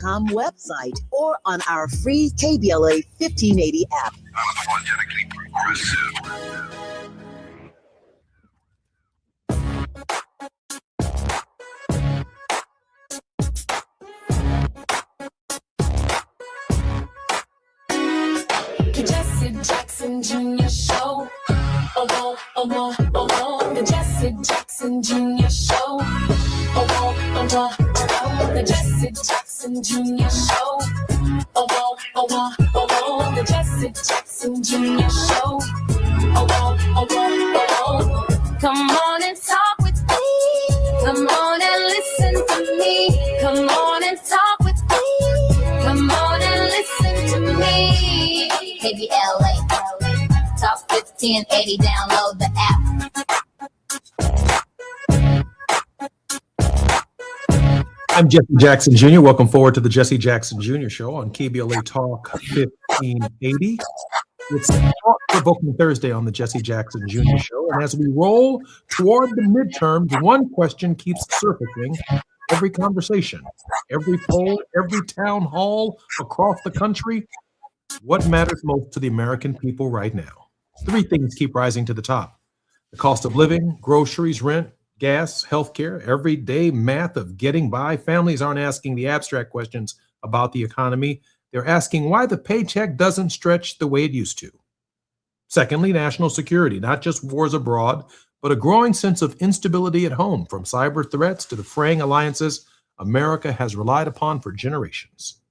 KBLA.com website or on our free KBLA 1580 app. Unapologetically progressive. The Jesse Jackson Jr. Show. Oh, oh, oh, oh, oh. The Jesse Jackson Jr. Show. Oh, oh, oh, oh. The Jesse Jackson Jr. Show. Oh, oh, oh, oh. The Jesse Jackson Jr. Show. Oh, oh, oh, oh. Come on and talk with me. Come on and listen to me. Come on and talk with me. Come on and listen to me. KBLA, Talk 1580, download the app. I'm Jesse Jackson Jr. Welcome forward to the Jesse Jackson Jr. Show on KBLA Talk 1580. It's Thought-Provoking Thursday on the Jesse Jackson Jr. Show. And as we roll toward the midterms, one question keeps surfacing every conversation, every poll, every town hall across the country. What matters most to the American people right now? Three things keep rising to the top: the cost of living, groceries, rent, gas, healthcare, everyday math of getting by. Families aren't asking the abstract questions about the economy. They're asking why the paycheck doesn't stretch the way it used to. Secondly, national security, not just wars abroad, but a growing sense of instability at home, from cyber threats to the fraying alliances America has relied upon for generations.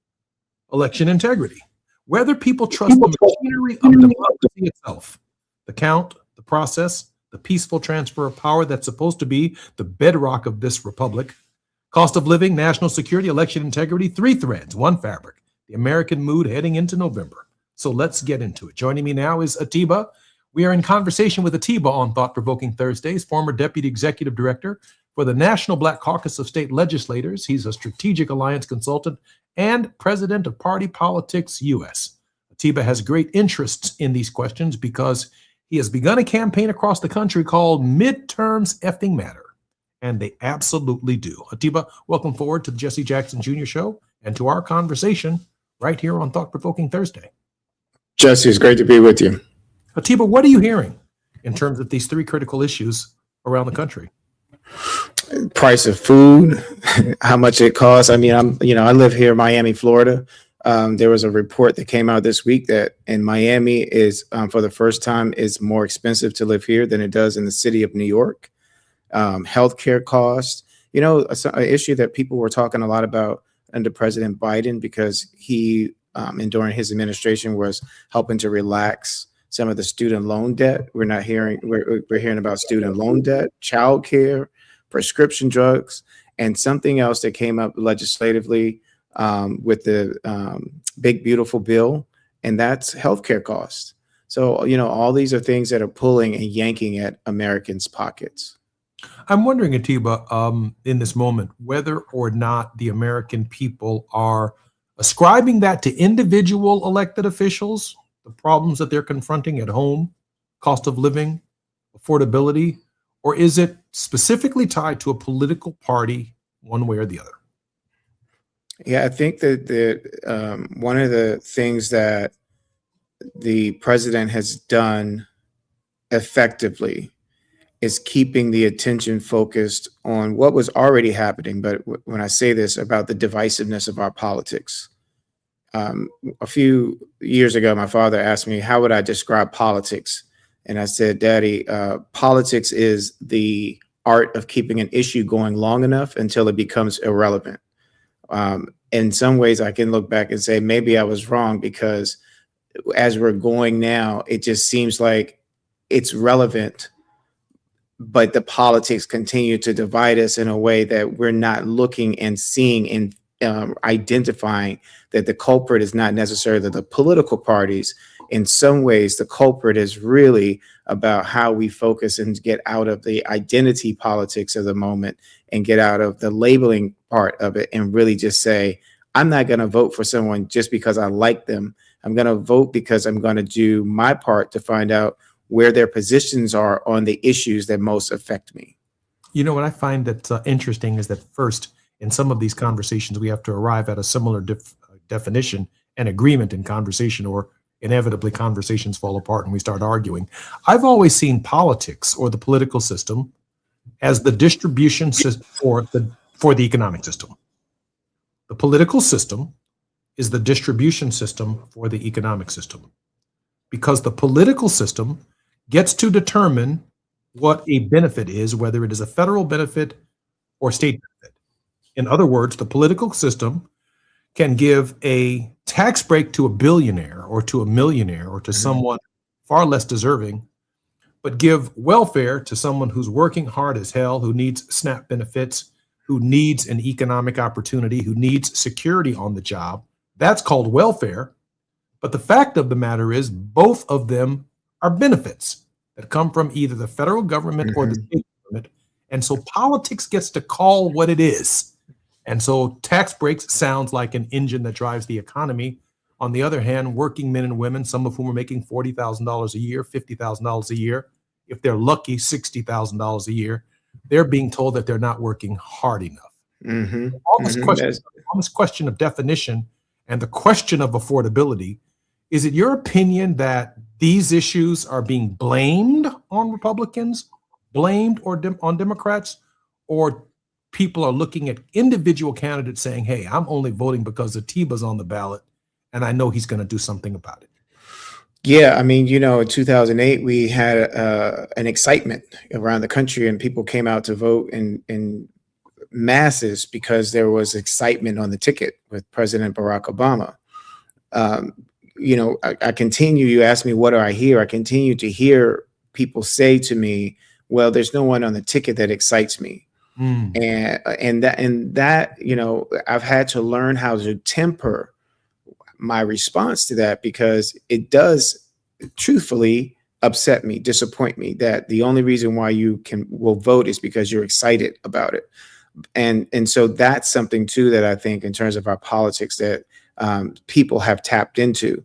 Election integrity, whether people trust the machinery of democracy itself, the count, the process, the peaceful transfer of power that's supposed to be the bedrock of this republic. Cost of living, national security, election integrity, three threads, one fabric, the American mood heading into November. So let's get into it. Joining me now is Atiba. We are in conversation with Atiba on Thought-Provoking Thursdays, former Deputy Executive Director for the National Black Caucus of State Legislators. He's a strategic alliance consultant and president of Party Politics US. Atiba has great interests in these questions because he has begun a campaign across the country called Midterms Effing Matter, and they absolutely do. Atiba, welcome forward to the Jesse Jackson Jr. Show and to our conversation right here on Thought-Provoking Thursday. Jesse, it's great to be with you. Atiba, what are you hearing in terms of these three critical issues around the country? Price of food, how much it costs. I mean, I live here in Miami, Florida. There was a report that came out this week that in Miami is, for the first time, is more expensive to live here than it does in the city of New York. Healthcare costs, an issue that people were talking a lot about under President Biden, because he, and during his administration, was helping to relax some of the student loan debt. We're hearing about student loan debt, childcare, prescription drugs, and something else that came up legislatively with the big, beautiful bill, and that's healthcare costs. So, all these are things that are pulling and yanking at Americans' pockets. I'm wondering, Atiba, in this moment, whether or not the American people are ascribing that to individual elected officials, the problems that they're confronting at home, cost of living, affordability, or is it specifically tied to a political party one way or the other? Yeah, I think that one of the things that the president has done effectively is keeping the attention focused on what was already happening. But when I say this about the divisiveness of our politics, a few years ago, my father asked me, how would I describe politics? And I said, Daddy, politics is the art of keeping an issue going long enough until it becomes irrelevant. In some ways, I can look back and say, maybe I was wrong, because as we're going now, it just seems like it's relevant, but the politics continue to divide us in a way that we're not looking and seeing and identifying that the culprit is not necessarily the political parties. In some ways, the culprit is really about how we focus and get out of the identity politics of the moment and get out of the labeling part of it and really just say, I'm not going to vote for someone just because I like them. I'm going to vote because I'm going to do my part to find out where their positions are on the issues that most affect me. You know, what I find that's interesting is that first, in some of these conversations, we have to arrive at a similar definition and agreement in conversation, or inevitably conversations fall apart and we start arguing. I've always seen politics or the political system as the distribution system for the economic system. The political system is the distribution system for the economic system, because the political system gets to determine what a benefit is, whether it is a federal benefit or state benefit. In other words, the political system can give a tax break to a billionaire or to a millionaire or to someone far less deserving, but give welfare to someone who's working hard as hell, who needs SNAP benefits, who needs an economic opportunity, who needs security on the job. That's called welfare. But the fact of the matter is both of them are benefits that come from either the federal government or the state government. And so politics gets to call what it is. And so tax breaks sounds like an engine that drives the economy. On the other hand, working men and women, some of whom are making $40,000 a year, $50,000 a year, if they're lucky, $60,000 a year, they're being told that they're not working hard enough. All this question of definition and the question of affordability, is it your opinion that these issues are being blamed on Republicans, blamed on Democrats, or people are looking at individual candidates saying, hey, I'm only voting because Atiba's on the ballot and I know he's going to do something about it? Yeah, I mean, in 2008, we had an excitement around the country and people came out to vote in masses because there was excitement on the ticket with President Barack Obama. I continue, you ask me, what do I hear? I continue to hear people say to me, well, there's no one on the ticket that excites me. And that, I've had to learn how to temper my response to that, because it does truthfully upset me, disappoint me, that the only reason why you will vote is because you're excited about it. And so that's something too that I think in terms of our politics that people have tapped into.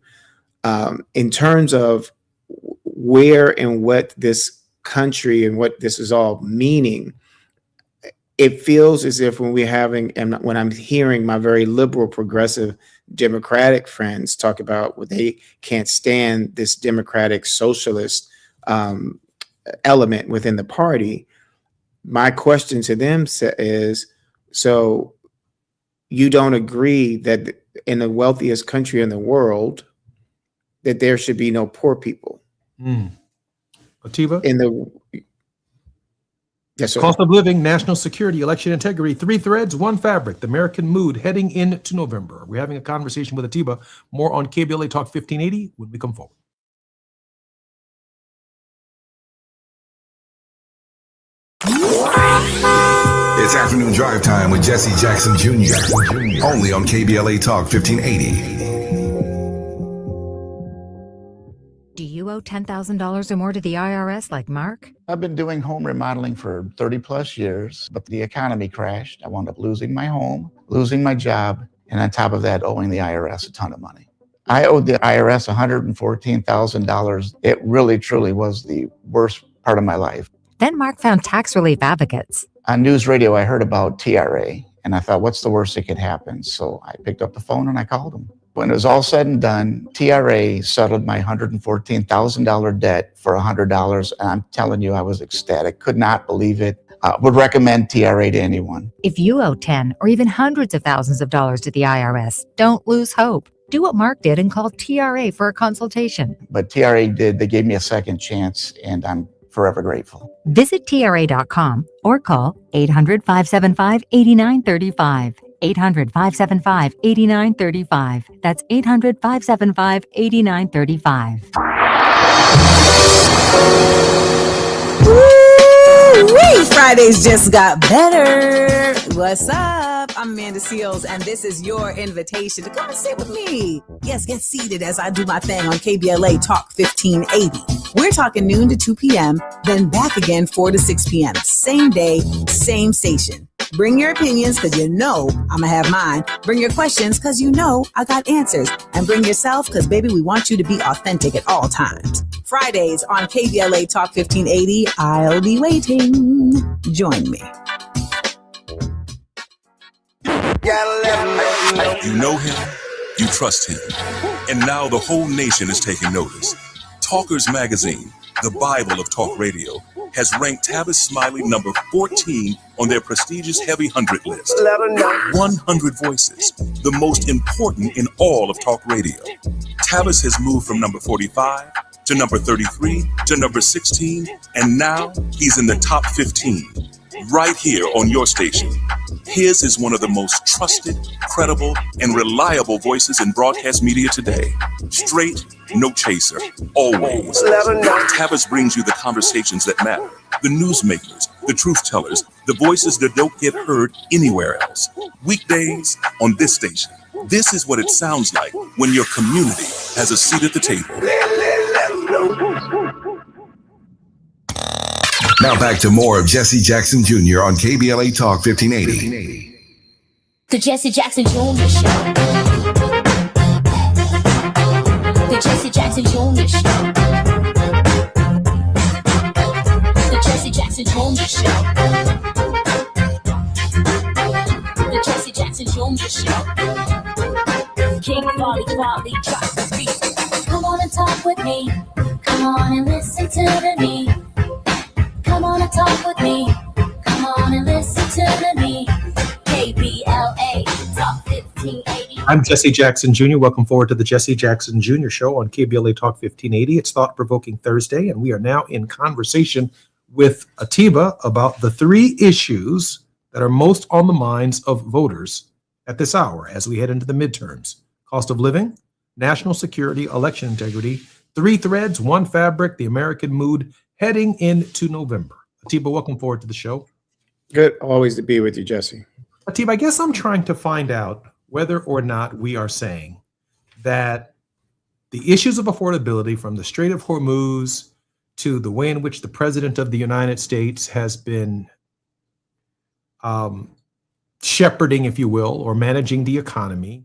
In terms of where and what this country and what this is all meaning, it feels as if when I'm hearing my very liberal, progressive, Democratic friends talk about what they can't stand this democratic socialist element within the party, my question to them is, so you don't agree that in the wealthiest country in the world that there should be no poor people? Atiba? Yes, sir. Cost of living, national security, election integrity, 3 threads, 1 fabric, the American mood heading into November. We're having a conversation with Atiba. More on KBLA Talk 1580 when we come forward. It's afternoon drive time with Jesse Jackson Jr. Only on KBLA Talk 1580. Do you owe $10,000 or more to the IRS like Mark? I've been doing home remodeling for 30 plus years, but the economy crashed. I wound up losing my home, losing my job, and on top of that, owing the IRS a ton of money. I owed the IRS $114,000. It really, truly was the worst part of my life. Then Mark found tax relief advocates. On news radio, I heard about TRA, and I thought, what's the worst that could happen? So I picked up the phone and I called them. When it was all said and done, TRA settled my $114,000 debt for $100. And I'm telling you, I was ecstatic. Could not believe it. Would recommend TRA to anyone. If you owe 10 or even hundreds of thousands of dollars to the IRS, don't lose hope. Do what Mark did and call TRA for a consultation. But TRA did. They gave me a second chance, and I'm forever grateful. Visit TRA.com or call 800-575-8935. 800-575-8935. That's 800-575-8935. Woo-wee! Fridays just got better. What's up? I'm Amanda Seals, and this is your invitation to come and sit with me. Yes, get seated as I do my thing on KBLA Talk 1580. We're talking noon to 2 p.m., then back again 4 to 6 p.m. Same day, same station. Bring your opinions, because you know I'm going to have mine. Bring your questions, because you know I got answers. And bring yourself, because, baby, we want you to be authentic at all times. Fridays on KBLA Talk 1580. I'll be waiting. Join me. You know him, you trust him, and now the whole nation is taking notice. Talkers Magazine, the Bible of talk radio, has ranked Tavis Smiley number 14 on their prestigious Heavy 100 list. 100 voices, the most important in all of talk radio. Tavis has moved from number 45 to number 33 to number 16, and now he's in the top 15, right here on your station. His is one of the most trusted, credible, and reliable voices in broadcast media today. Straight, no chaser, always. Tavis brings you the conversations that matter, the newsmakers, the truth tellers, the voices that don't get heard anywhere else. Weekdays on this station. This is what it sounds like when your community has a seat at the table. Now back to more of Jesse Jackson Jr. on KBLA Talk 1580. The Jesse Jackson Jr. Show. The Jesse Jackson Jr. Show. The Jesse Jackson Jr. Show. The Jesse Jackson Jr. Show. King Polly, drop the beat. Come on and talk with me. Come on and listen to me. Come on and talk with me. Come on and listen to me. KBLA Talk 1580. I'm Jesse Jackson Jr. Welcome forward to the Jesse Jackson Jr. Show on KBLA Talk 1580. It's Thought-Provoking Thursday, and we are now in conversation with Atiba about the three issues that are most on the minds of voters at this hour as we head into the midterms. Cost of living, national security, election integrity, three threads, one fabric, the American mood heading into November. Atiba, welcome forward to the show. Good always to be with you, Jesse. Atiba, I guess I'm trying to find out whether or not we are saying that the issues of affordability, from the Strait of Hormuz to the way in which the President of the United States has been shepherding, if you will, or managing the economy,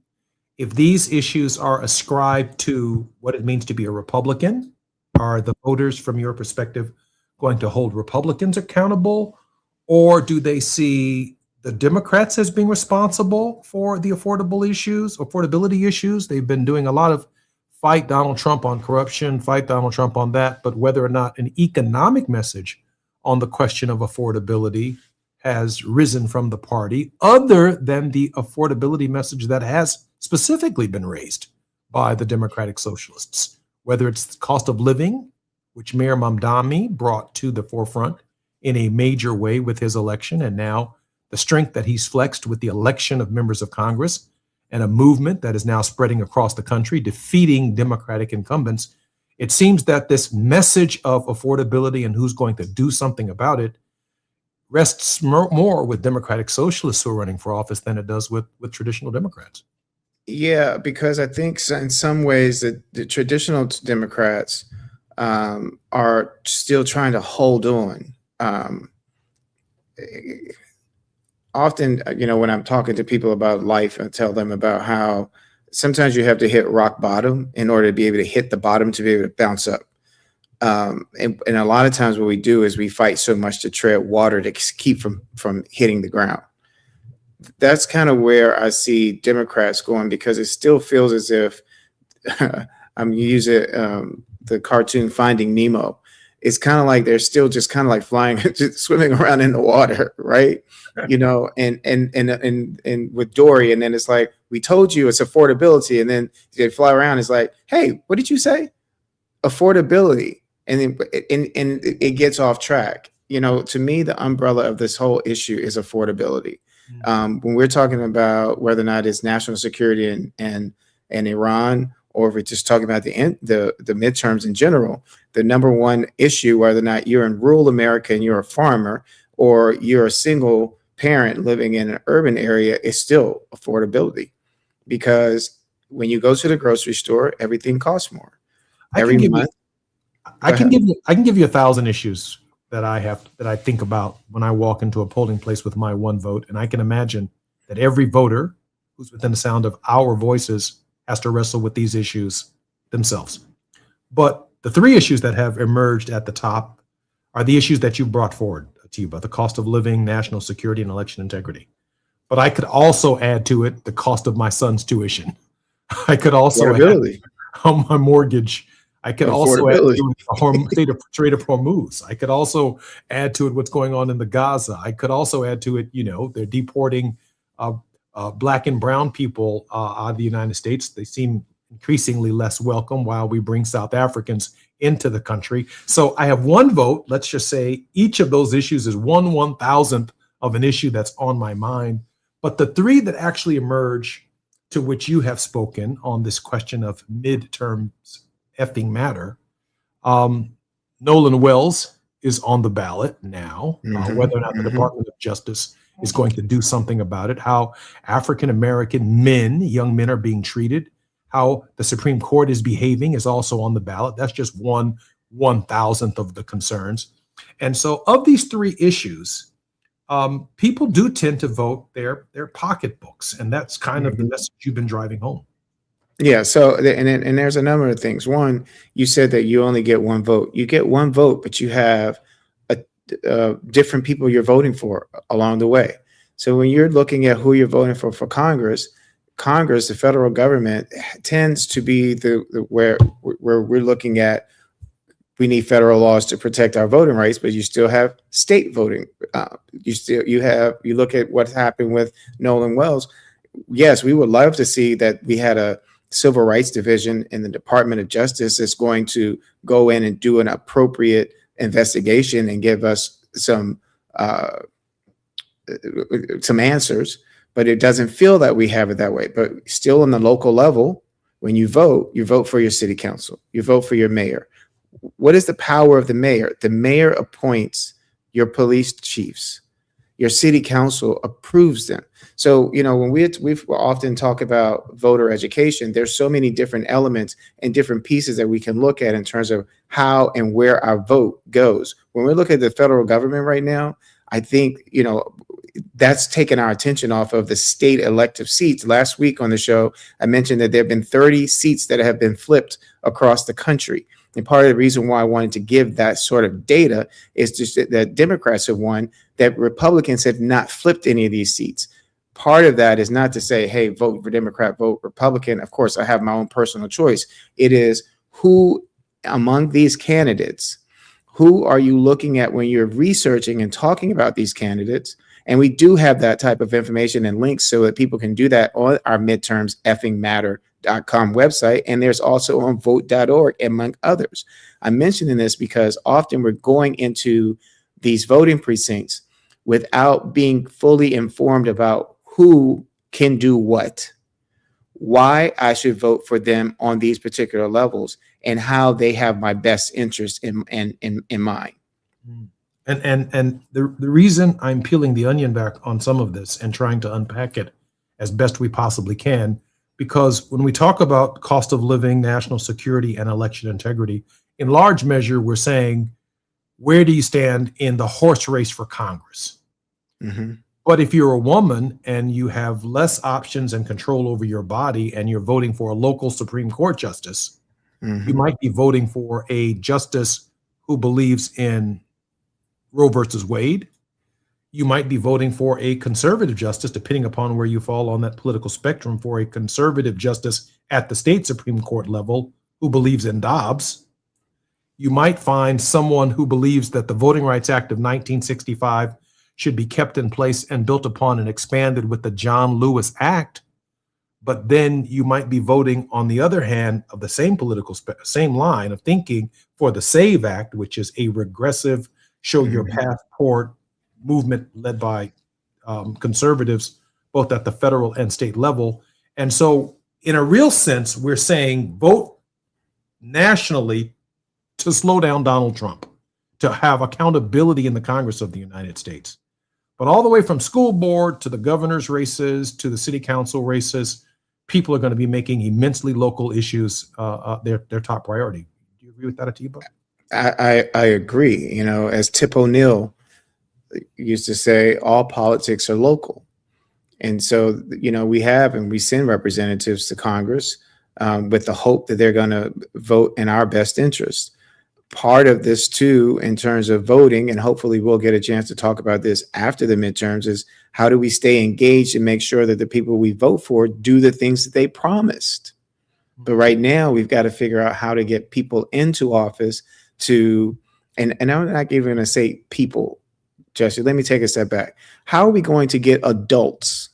if these issues are ascribed to what it means to be a Republican, are the voters, from your perspective, going to hold Republicans accountable, or do they see the Democrats as being responsible for the affordability issues? They've been doing a lot of fight Donald Trump on corruption, fight Donald Trump on that, but whether or not an economic message on the question of affordability has risen from the party, other than the affordability message that has specifically been raised by the Democratic Socialists, whether it's the cost of living, which Mayor Mamdani brought to the forefront in a major way with his election, and now the strength that he's flexed with the election of members of Congress and a movement that is now spreading across the country, defeating Democratic incumbents. It seems that this message of affordability and who's going to do something about it rests more with Democratic Socialists who are running for office than it does with traditional Democrats. Yeah, because I think in some ways that the traditional Democrats are still trying to hold on. Often, when I'm talking to people about life, I tell them about how sometimes you have to hit rock bottom in order to be able to hit the bottom to be able to bounce up. And a lot of times what we do is we fight so much to tread water to keep from hitting the ground. That's kind of where I see Democrats going, because it still feels as if I'm using the cartoon Finding Nemo. It's kind of like they're still just kind of like flying, just swimming around in the water, right? And with Dory, and then it's like, we told you it's affordability, and then they fly around. It's like, hey, what did you say? Affordability, and then it gets off track. To me, the umbrella of this whole issue is affordability. When we're talking about whether or not it's national security and Iran, or if we're just talking about the midterms in general, the number one issue, whether or not you're in rural America and you're a farmer, or you're a single parent living in an urban area, is still affordability. Because when you go to the grocery store, everything costs more. I can give you 1,000 issues that I think about when I walk into a polling place with my one vote, and I can imagine that every voter who's within the sound of our voices has to wrestle with these issues themselves. But the three issues that have emerged at the top are the issues that you brought forward, Atiba: the cost of living, national security, and election integrity. but I could also add to it the cost of my son's tuition. I could also add Affordability. on my mortgage. I could also add to Affordability. it the Strait of Hormuz. I could also add to it what's going on in the Gaza. I could also add to it, they're deporting Black and brown people out of the United States. They seem increasingly less welcome while we bring South Africans into the country. So I have one vote. Let's just say each of those issues is 1/1000th of an issue that's on my mind. But the three that actually emerge, to which you have spoken on this question of midterms effing matter, Nolan Wells is on the ballot now, whether or not the Department of Justice is going to do something about it, how African-American men, young men, are being treated, how the Supreme Court is behaving is also on the ballot. That's just 1/1000th of the concerns. And so of these three issues, people do tend to vote their pocketbooks, and that's kind of the message you've been driving home. Yeah. So, and there's a number of things. One, you said that you only get one vote. You get one vote, but you have different people you're voting for along the way. So when you're looking at who you're voting for Congress, the federal government tends to be where we're looking at. We need federal laws to protect our voting rights, but you still have state voting. You look at what happened with Nolan Wells. Yes, we would love to see that we had a civil rights division in the Department of Justice that's going to go in and do an appropriate investigation and give us some answers. But it doesn't feel that we have it that way. But still on the local level, when you vote for your city council, you vote for your mayor. What is the power of the mayor? The mayor appoints your police chiefs. Your city council approves them. So, when we often talk about voter education, there's so many different elements and different pieces that we can look at in terms of how and where our vote goes. When we look at the federal government right now, I think, that's taken our attention off of the state elective seats. Last week on the show, I mentioned that there have been 30 seats that have been flipped across the country. And part of the reason why I wanted to give that sort of data is just that Democrats have won, that Republicans have not flipped any of these seats. Part of that is not to say, hey, vote for Democrat, vote Republican. Of course, I have my own personal choice. It is who among these candidates, who are you looking at when you're researching and talking about these candidates? And we do have that type of information and links so that people can do that on our midterms effing matter.com website. And there's also on vote.org, among others. I'm mentioning this because often we're going into these voting precincts without being fully informed about who can do what, why I should vote for them on these particular levels, and how they have my best interest in mind. And the reason I'm peeling the onion back on some of this and trying to unpack it as best we possibly can, because when we talk about cost of living, national security, and election integrity, in large measure, we're saying, where do you stand in the horse race for Congress? Mm-hmm. But if you're a woman and you have less options and control over your body and you're voting for a local Supreme Court justice, you might be voting for a justice who believes in Roe versus Wade. You might be voting for a conservative justice, depending upon where you fall on that political spectrum, for a conservative justice at the state Supreme Court level who believes in Dobbs. You might find someone who believes that the Voting Rights Act of 1965 should be kept in place and built upon and expanded with the John Lewis Act. But then you might be voting, on the other hand, of the same same line of thinking, for the SAVE Act, which is a regressive show your passport movement led by conservatives, both at the federal and state level. And so in a real sense, we're saying vote nationally to slow down Donald Trump, to have accountability in the Congress of the United States. But all the way from school board to the governor's races to the city council races, people are going to be making immensely local issues their top priority. Do you agree with that, Atiba? I agree. As Tip O'Neill used to say, all politics are local. And so, we send representatives to Congress with the hope that they're going to vote in our best interest. part of this too, in terms of voting, and hopefully we'll get a chance to talk about this after the midterms, is how do we stay engaged and make sure that the people we vote for do the things that they promised. But right now we've got to figure out how to get people into office to, and I'm not even going to say people, Jesse, let me take a step back. How are we going to get adults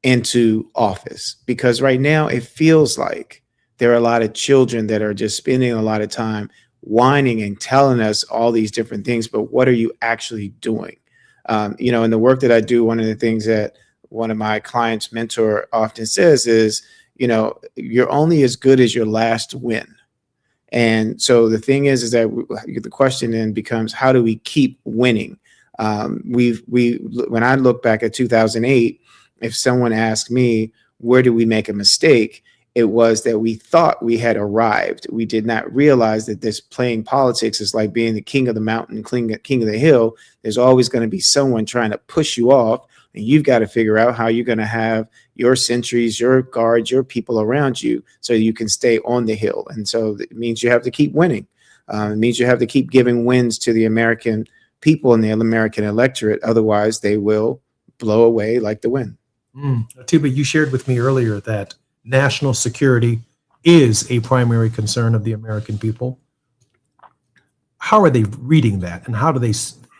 into office? Because right now it feels like there are a lot of children that are just spending a lot of time whining and telling us all these different things, but what are you actually doing? In the work that I do, one of the things that one of my clients' mentor often says is, you're only as good as your last win. And so the thing is that the question then becomes, how do we keep winning? When I look back at 2008, if someone asked me, where did we make a mistake? It was that we thought we had arrived. We did not realize that this playing politics is like being the king of the mountain, king of the hill. There's always going to be someone trying to push you off, and you've got to figure out how you're going to have your sentries, your guards, your people around you so you can stay on the hill. And so it means you have to keep winning. It means you have to keep giving wins to the American people and the American electorate. Otherwise, they will blow away like the wind. Atiba, you shared with me earlier that national security is a primary concern of the American people. How are they reading that, and how do they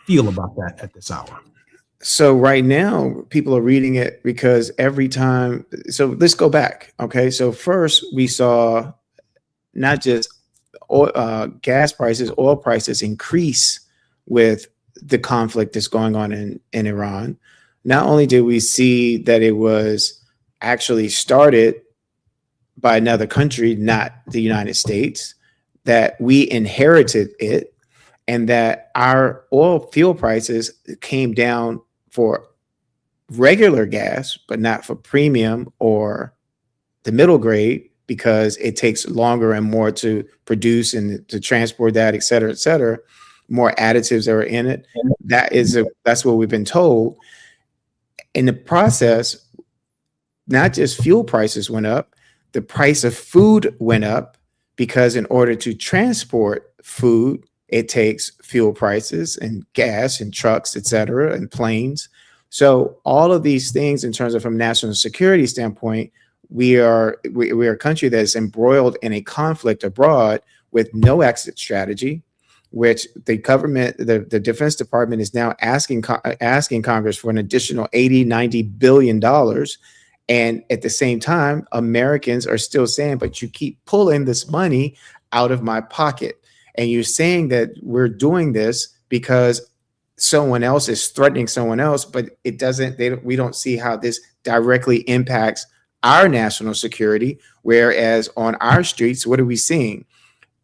feel about that at this hour? So right now, people are reading it because every time. So let's go back. Okay. So first we saw not just gas prices, oil prices increase with the conflict that's going on in Iran. Not only did we see that it was actually started by another country, not the United States, that we inherited it, and that our oil fuel prices came down for regular gas, but not for premium or the middle grade, because it takes longer and more to produce and to transport that, et cetera, more additives that are in it. That's what we've been told. In the process, not just fuel prices went up, the price of food went up, because in order to transport food, it takes fuel prices and gas and trucks, et cetera, and planes. So all of these things, in terms of from a national security standpoint, we are a country that is embroiled in a conflict abroad with no exit strategy, which the government, the Defense Department is now asking Congress for an additional $80-90 billion. And at the same time, Americans are still saying, but you keep pulling this money out of my pocket. And you're saying that we're doing this because someone else is threatening someone else, but it doesn't, we don't see how this directly impacts our national security. Whereas on our streets, what are we seeing?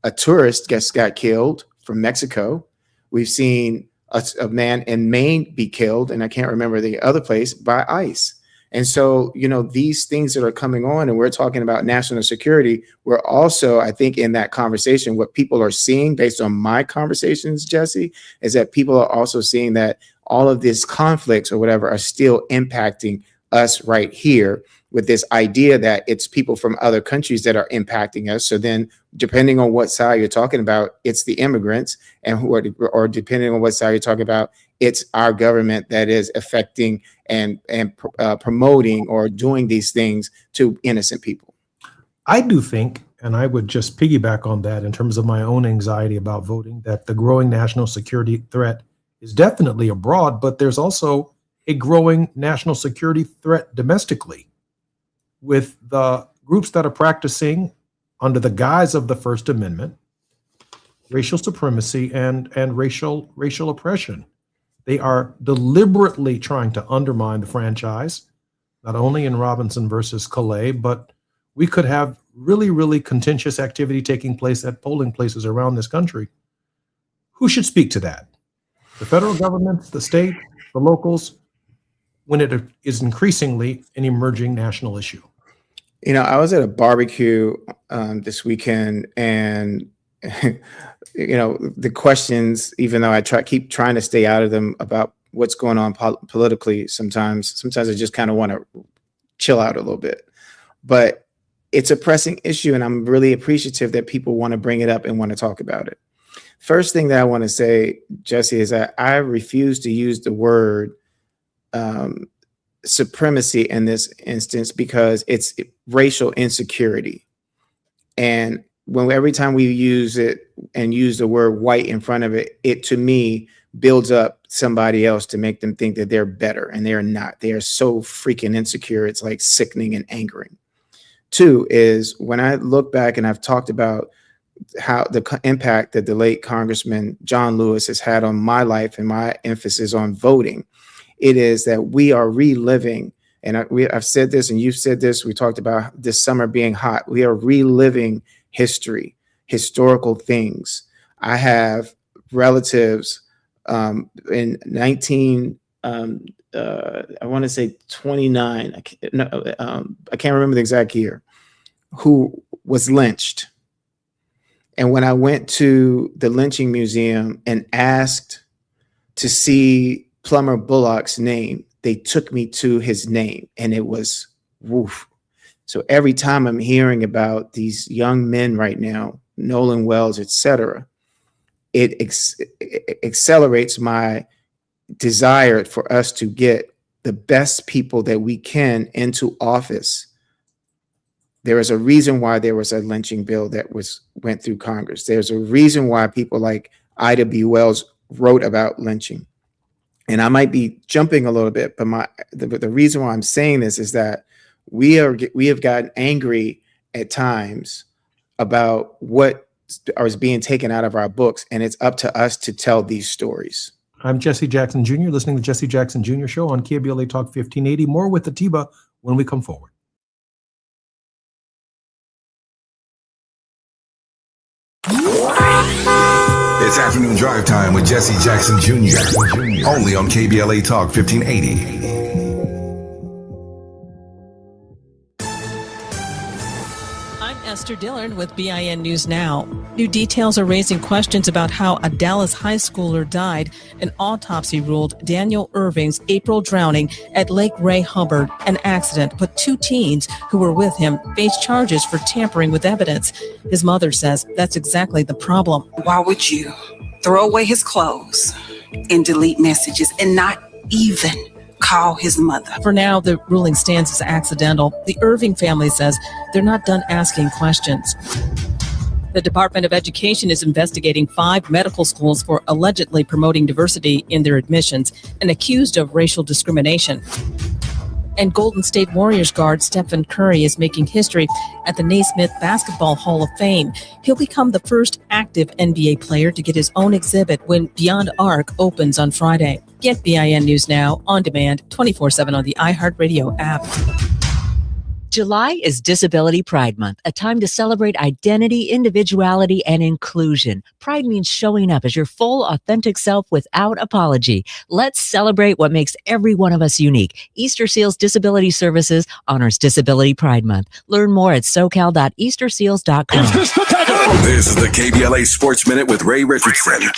A tourist got killed from Mexico. We've seen a man in Maine be killed, and I can't remember the other place, by ICE. And so, these things that are coming on, and we're talking about national security, we're also, I think, in that conversation, what people are seeing based on my conversations, Jesse, is that people are also seeing that all of these conflicts or whatever are still impacting us right here, with this idea that it's people from other countries that are impacting us. So then, depending on what side you're talking about, it's the immigrants, and or depending on what side you're talking about, it's our government that is affecting and promoting or doing these things to innocent people. I do think, and I would just piggyback on that in terms of my own anxiety about voting, that the growing national security threat is definitely abroad, but there's also a growing national security threat domestically, with the groups that are practicing under the guise of the First Amendment racial supremacy and racial oppression. They are deliberately trying to undermine the franchise, not only in Robinson versus Calais, but we could have really, really contentious activity taking place at polling places around this country. Who should speak to that? The federal government, the state, the locals, when it is increasingly an emerging national issue? I was at a barbecue this weekend, and the questions, even though I keep trying to stay out of them about what's going on politically, sometimes I just kind of want to chill out a little bit. But it's a pressing issue, and I'm really appreciative that people want to bring it up and want to talk about it. First thing that I want to say, Jesse, is that I refuse to use the word supremacy in this instance because it's racial insecurity. And every time we use it and use the word white in front of it, it to me builds up somebody else to make them think that they're better, and they're not. They are so freaking insecure. It's like sickening and angering. Two is when I look back and I've talked about how the impact that the late Congressman John Lewis has had on my life and my emphasis on voting, it is that we are reliving, and I've said this and you've said this, we talked about this summer being hot. We are reliving history, historical things. I have relatives in 19, I want to say 29, I can't remember the exact year, who was lynched. And when I went to the lynching museum and asked to see Plummer Bullock's name, they took me to his name, and it was woof. So every time I'm hearing about these young men right now, Nolan Wells, etc., it accelerates my desire for us to get the best people that we can into office. There is a reason why there was a lynching bill that went through Congress. There's a reason why people like Ida B. Wells wrote about lynching. And I might be jumping a little bit, but the reason why I'm saying this is that we have gotten angry at times about what is being taken out of our books, and it's up to us to tell these stories. I'm Jesse Jackson Jr., listening to Jesse Jackson Jr. Show on KBLA Talk 1580. More with Atiba when we come forward. It's afternoon drive time with Jesse Jackson Jr. Only on KBLA Talk 1580. Esther Dillard with BIN News Now. New details are raising questions about how a Dallas high schooler died. An autopsy ruled Daniel Irving's April drowning at Lake Ray Hubbard an accident, but 2 teens who were with him face charges for tampering with evidence. His mother says that's exactly the problem. Why would you throw away his clothes and delete messages and not even call his mother? For now, the ruling stands as accidental. The Irving family says they're not done asking questions. The Department of Education is investigating 5 medical schools for allegedly promoting diversity in their admissions and accused of racial discrimination. And Golden State Warriors guard Stephen Curry is making history at the Naismith Basketball Hall of Fame. He'll become the first active NBA player to get his own exhibit when Beyond Arc opens on Friday. Get BIN News Now on demand 24/7 on the iHeartRadio app. July is Disability Pride Month, a time to celebrate identity, individuality, and inclusion. Pride means showing up as your full, authentic self without apology. Let's celebrate what makes every one of us unique. Easter Seals Disability Services honors Disability Pride Month. Learn more at socal.easterseals.com. This is the KBLA Sports Minute with Ray Richardson.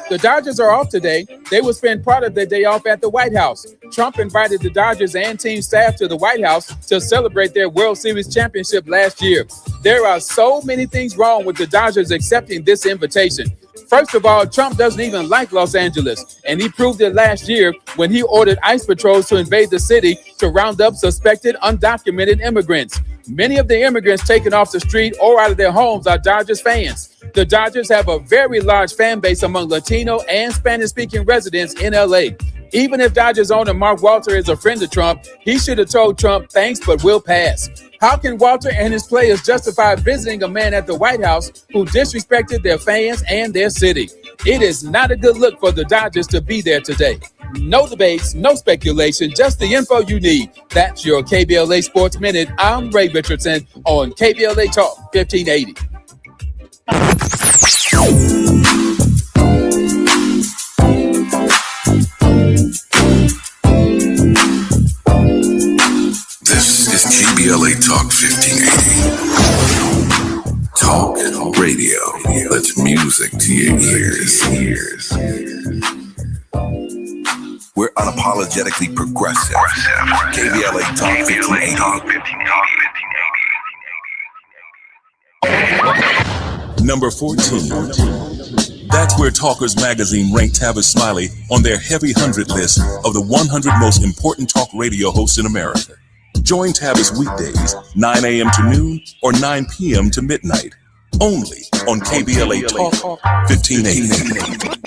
The Dodgers are off today. They will spend part of their day off at the White House. Trump invited the Dodgers and team staff to the White House to celebrate their World Series championship last year. There are so many things wrong with the Dodgers accepting this invitation. First of all, Trump doesn't even like Los Angeles, and he proved it last year when he ordered ICE patrols to invade the city to round up suspected undocumented immigrants. Many of the immigrants taken off the street or out of their homes are Dodgers fans. The Dodgers have a very large fan base among Latino and Spanish-speaking residents in LA. Even if Dodgers owner Mark Walter is a friend of Trump, he should have told Trump, thanks, but we'll pass. How can Walter and his players justify visiting a man at the White House who disrespected their fans and their city? It is not a good look for the Dodgers to be there today. No debates, no speculation, just the info you need. That's your KBLA Sports Minute. I'm Ray Richardson on KBLA Talk 1580. This is KBLA Talk 1580. Talk radio. That's music to your ears. We're unapologetically progressive. KBLA Talk 1580. Number 14. That's where Talkers Magazine ranked Tavis Smiley on their heavy 100 list of the 100 most important talk radio hosts in America. Join Tavis weekdays, 9 a.m. to noon or 9 p.m. to midnight. Only on KBLA Talk 1580.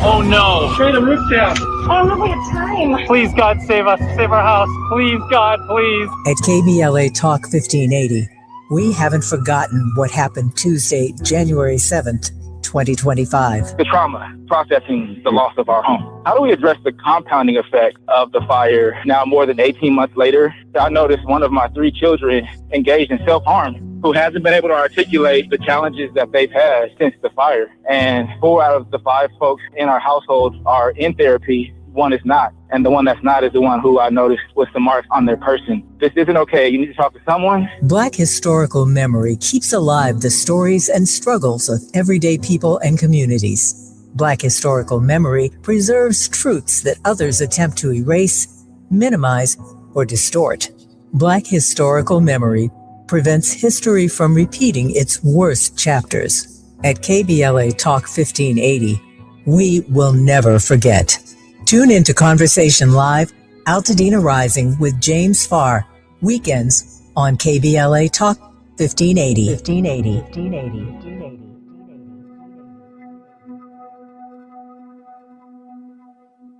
Oh no! Straight the roof down. Oh no, we have time. Please, God, save us. Save our house. Please, God, please. At KBLA Talk 1580, we haven't forgotten what happened Tuesday, January 7th, 2025. The trauma, processing the loss of our home. How do we address the compounding effect of the fire now more than 18 months later? I noticed one of my 3 children engaged in self-harm who hasn't been able to articulate the challenges that they've had since the fire. And 4 out of the 5 folks in our household are in therapy. 1 is not. And the one that's not is the one who I noticed with some marks on their person. This isn't okay. You need to talk to someone. Black historical memory keeps alive the stories and struggles of everyday people and communities. Black historical memory preserves truths that others attempt to erase, minimize, or distort. Black historical memory prevents history from repeating its worst chapters. At KBLA Talk 1580, we will never forget. Tune into Conversation Live, Altadena Rising with James Farr, weekends on KBLA Talk 1580. 1580.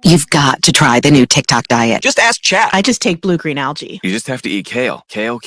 You've got to try the new TikTok diet. Just ask Chat. I just take blue-green algae. You just have to eat kale. Kale.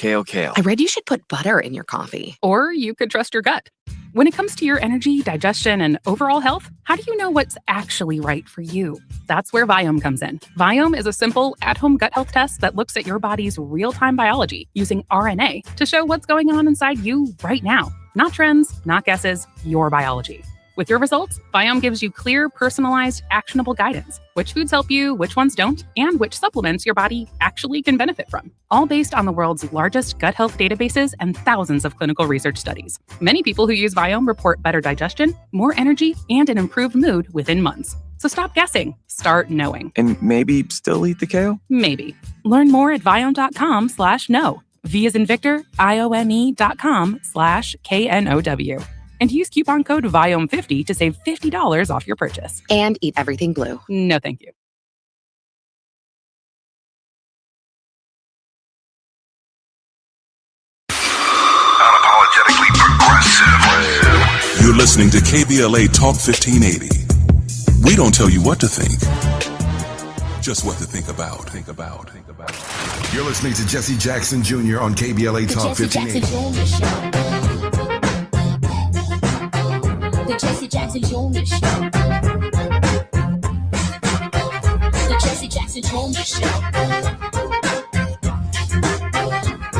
I read you should put butter in your coffee. Or you could trust your gut. When it comes to your energy, digestion, and overall health, how do you know what's actually right for you? That's where Viome comes in. Viome is a simple, at-home gut health test that looks at your body's real-time biology using RNA to show what's going on inside you right now. Not trends, not guesses, your biology. With your results, Viome gives you clear, personalized, actionable guidance. Which foods help you, which ones don't, and which supplements your body actually can benefit from. All based on the world's largest gut health databases and thousands of clinical research studies. Many people who use Viome report better digestion, more energy, and an improved mood within months. So stop guessing. Start knowing. And maybe still eat the kale? Maybe. Learn more at viome.com/know. V as in Victor, IOME.com/KNOW. And use coupon code VIOME50 to save $50 off your purchase. And eat everything blue. No, thank you. Unapologetically progressive. You're listening to KBLA Talk 1580. We don't tell you what to think, just what to think about. You're listening to Jesse Jackson Jr. on KBLA Talk 1580. The Jesse Jackson Jr. Show. The Jesse Jackson Jr. Show.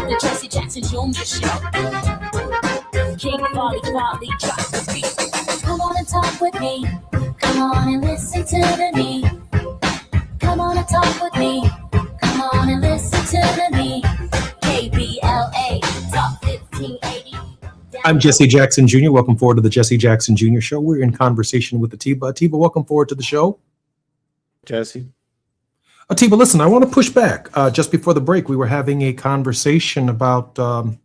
The Jesse Jackson Jr. Show. King Folly, drop the beat. Come on and talk with me. Come on and listen to me. Come on and talk with me. Come on and listen to me. KBLA Talk 1580. I'm Jesse Jackson Jr. Welcome forward to the Jesse Jackson Jr. Show. We're in conversation with Atiba. Atiba, welcome forward to the show. Jesse. Atiba, listen, I want to push back. Just before the break, we were having a conversation about the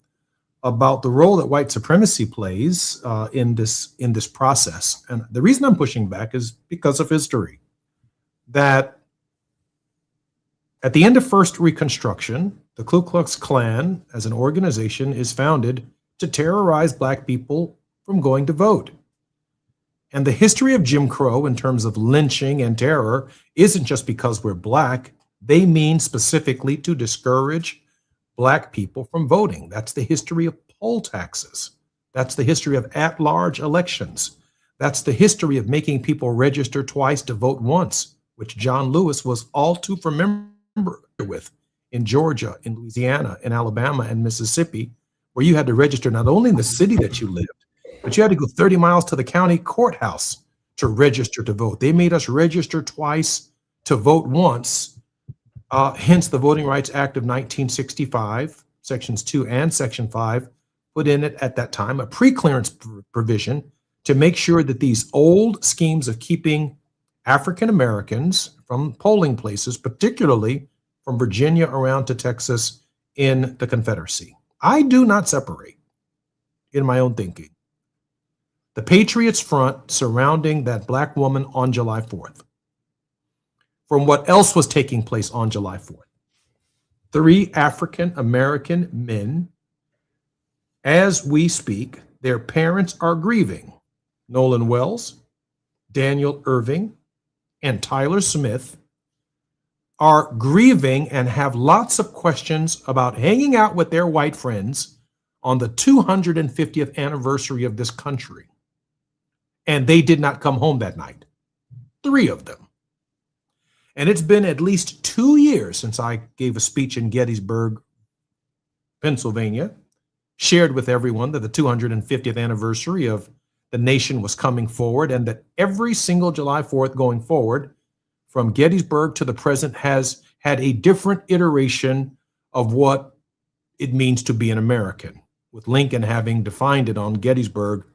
role that white supremacy plays in this process. And the reason I'm pushing back is because of history. That at the end of First Reconstruction, the Ku Klux Klan as an organization is founded to terrorize Black people from going to vote. And the history of Jim Crow in terms of lynching and terror isn't just because we're Black. They mean specifically to discourage Black people from voting. That's the history of poll taxes. That's the history of at-large elections. That's the history of making people register twice to vote once, which John Lewis was all too familiar with in Georgia, in Louisiana, in Alabama, and Mississippi, where you had to register not only in the city that you lived, but you had to go 30 miles to the county courthouse to register to vote. They made us register twice to vote once, hence the Voting Rights Act of 1965, Sections 2 and Section 5, put in it at that time a pre-clearance provision to make sure that these old schemes of keeping African Americans from polling places, particularly from Virginia around to Texas in the Confederacy. I do not separate in my own thinking. The Patriots Front surrounding that black woman on July 4th, from what else was taking place on July 4th. 3 African American men, as we speak, their parents are grieving. Nolan Wells, Daniel Irving, and Tyler Smith are grieving and have lots of questions about hanging out with their white friends on the 250th anniversary of this country. And they did not come home that night. 3 of them. And it's been at least 2 years since I gave a speech in Gettysburg, Pennsylvania, shared with everyone that the 250th anniversary of the nation was coming forward, and that every single July 4th going forward, from Gettysburg to the present, has had a different iteration of what it means to be an American, with Lincoln having defined it on Gettysburg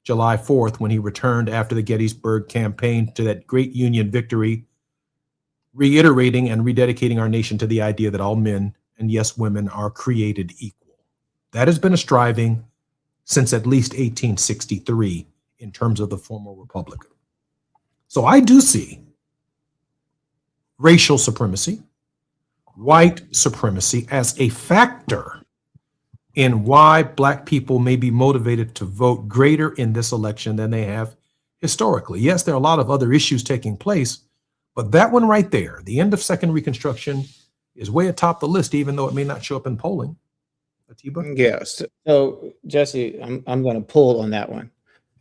July 4th when he returned after the Gettysburg campaign to that great Union victory, reiterating and rededicating our nation to the idea that all men, and yes, women, are created equal. That has been a striving since at least 1863 in terms of the former republic. So I do see racial supremacy, white supremacy as a factor in why black people may be motivated to vote greater in this election than they have historically. Yes, there are a lot of other issues taking place, but that one right there, the end of Second Reconstruction, is way atop the list, even though it may not show up in polling. Atiba? Yes. So Jesse, I'm going to pull on that one.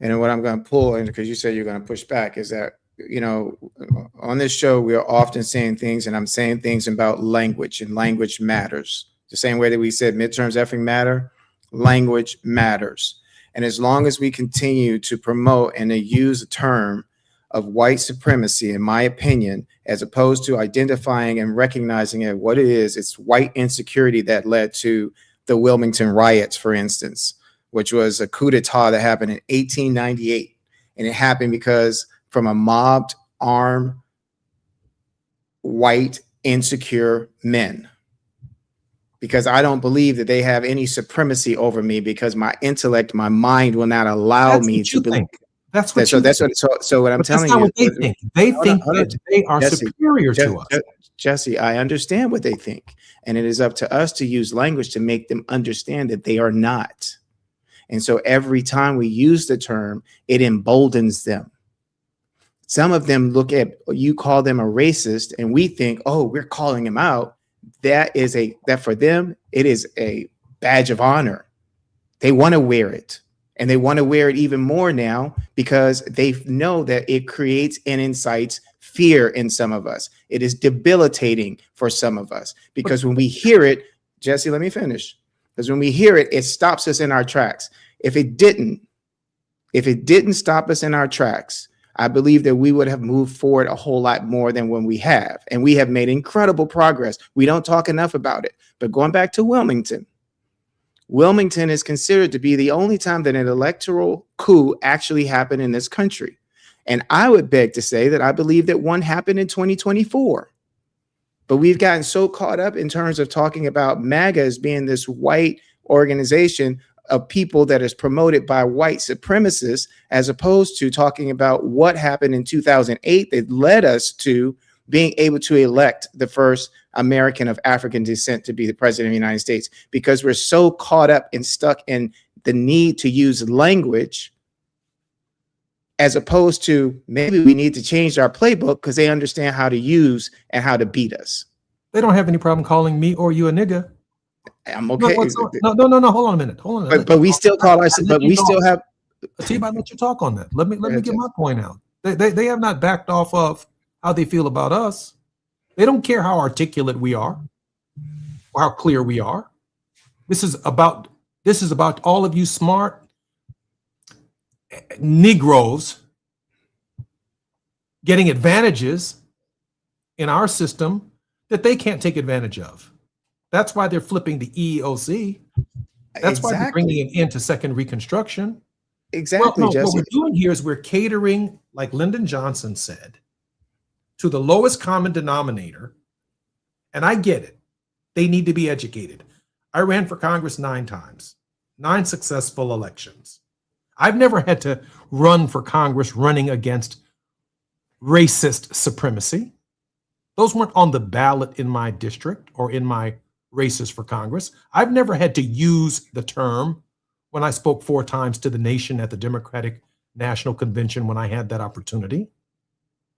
And what I'm going to pull, and because you said you're going to push back, is that, you know, on this show, we are often saying things, and I'm saying things about language, and language matters. The same way that we said midterms effing matter, language matters. And as long as we continue to promote and to use a term of white supremacy, in my opinion, as opposed to identifying and recognizing it what it is, it's white insecurity that led to the Wilmington riots, for instance, which was a coup d'etat that happened in 1898. And it happened because from a mobbed, armed, white, insecure men. Because I don't believe that they have any supremacy over me, because my intellect, my mind will not allow me to believe. That's what So what I'm telling you, what they think. They think that they are superior to us. Jesse, I understand what they think. And it is up to us to use language to make them understand that they are not. And so every time we use the term, it emboldens them. Some of them look at, you call them a racist, and we think, oh, we're calling him out. That for them, it is a badge of honor. They want to wear it. And they want to wear it even more now because they know that it creates and incites fear in some of us. It is debilitating for some of us because when we hear it, Jesse, let me finish. Because when we hear it, it stops us in our tracks. If it didn't stop us in our tracks, I believe that we would have moved forward a whole lot more than when we have. And we have made incredible progress. We don't talk enough about it. But going back to Wilmington is considered to be the only time that an electoral coup actually happened in this country. And I would beg to say that I believe that one happened in 2024. But we've gotten so caught up in terms of talking about MAGA as being this white organization of people that is promoted by white supremacists, as opposed to talking about what happened in 2008 that led us to being able to elect the first American of African descent to be the president of the United States, because we're so caught up and stuck in the need to use language, as opposed to maybe we need to change our playbook because they understand how to use and how to beat us. They don't have any problem calling me or you a nigga. I'm okay. No. Hold on a minute. But we still call ourselves. But we still have. Atiba, I let you talk on that. Let me get my point out. They have not backed off of how they feel about us. They don't care how articulate we are or how clear we are. This is about all of you smart Negroes getting advantages in our system that they can't take advantage of. That's why they're flipping the EEOC. That's why they're bringing it into Second Reconstruction. Exactly, Jesse. Jesse. What we're doing here is we're catering, like Lyndon Johnson said, to the lowest common denominator. And I get it. They need to be educated. I ran for Congress 9 times. 9 successful elections. I've never had to run for Congress running against racist supremacy. Those weren't on the ballot in my district or in my races for Congress. I've never had to use the term when I spoke 4 times to the nation at the Democratic National Convention when I had that opportunity.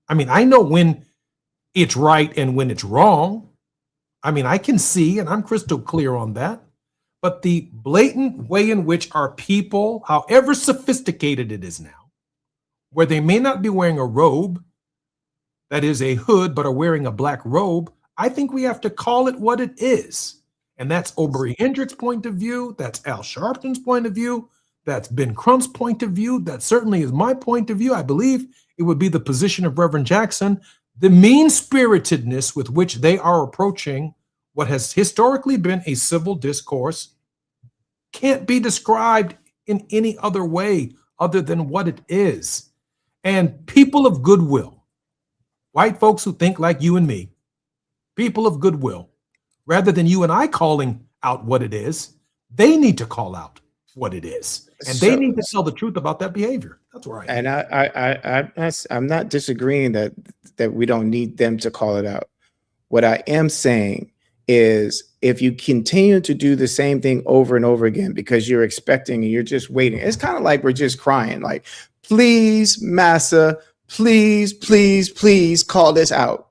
I mean, I know when it's right and when it's wrong. I mean, I can see, and I'm crystal clear on that. But the blatant way in which our people, however sophisticated it is now, where they may not be wearing a robe, that is a hood, but are wearing a black robe, I think we have to call it what it is. And that's Obery Hendricks' point of view. That's Al Sharpton's point of view. That's Ben Crump's point of view. That certainly is my point of view. I believe it would be the position of Reverend Jackson. The mean-spiritedness with which they are approaching what has historically been a civil discourse can't be described in any other way other than what it is. And people of goodwill, white folks who think like you and me, people of goodwill, rather than you and I calling out what it is, they need to call out what it is. And they need to tell the truth about that behavior. That's where I am. And I'm not disagreeing that we don't need them to call it out. What I am saying is if you continue to do the same thing over and over again because you're expecting and you're just waiting, it's kind of like we're just crying, like, please, Massa, please, please, please call this out.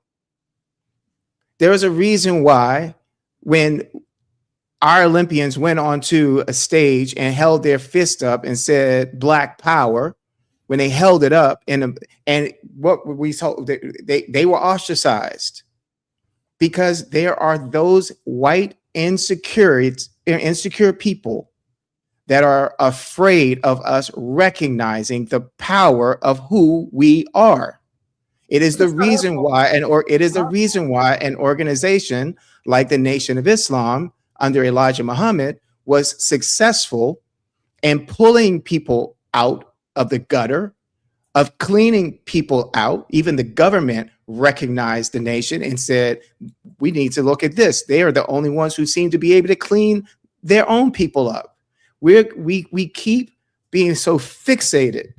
There is a reason why when our Olympians went onto a stage and held their fist up and said Black Power, when they held it up and what we saw, they were ostracized because there are those white insecure people that are afraid of us recognizing the power of who we are. It is the reason why, an organization like the Nation of Islam under Elijah Muhammad was successful in pulling people out of the gutter, of cleaning people out. Even the government recognized the nation and said, we need to look at this. They are the only ones who seem to be able to clean their own people up. We keep being so fixated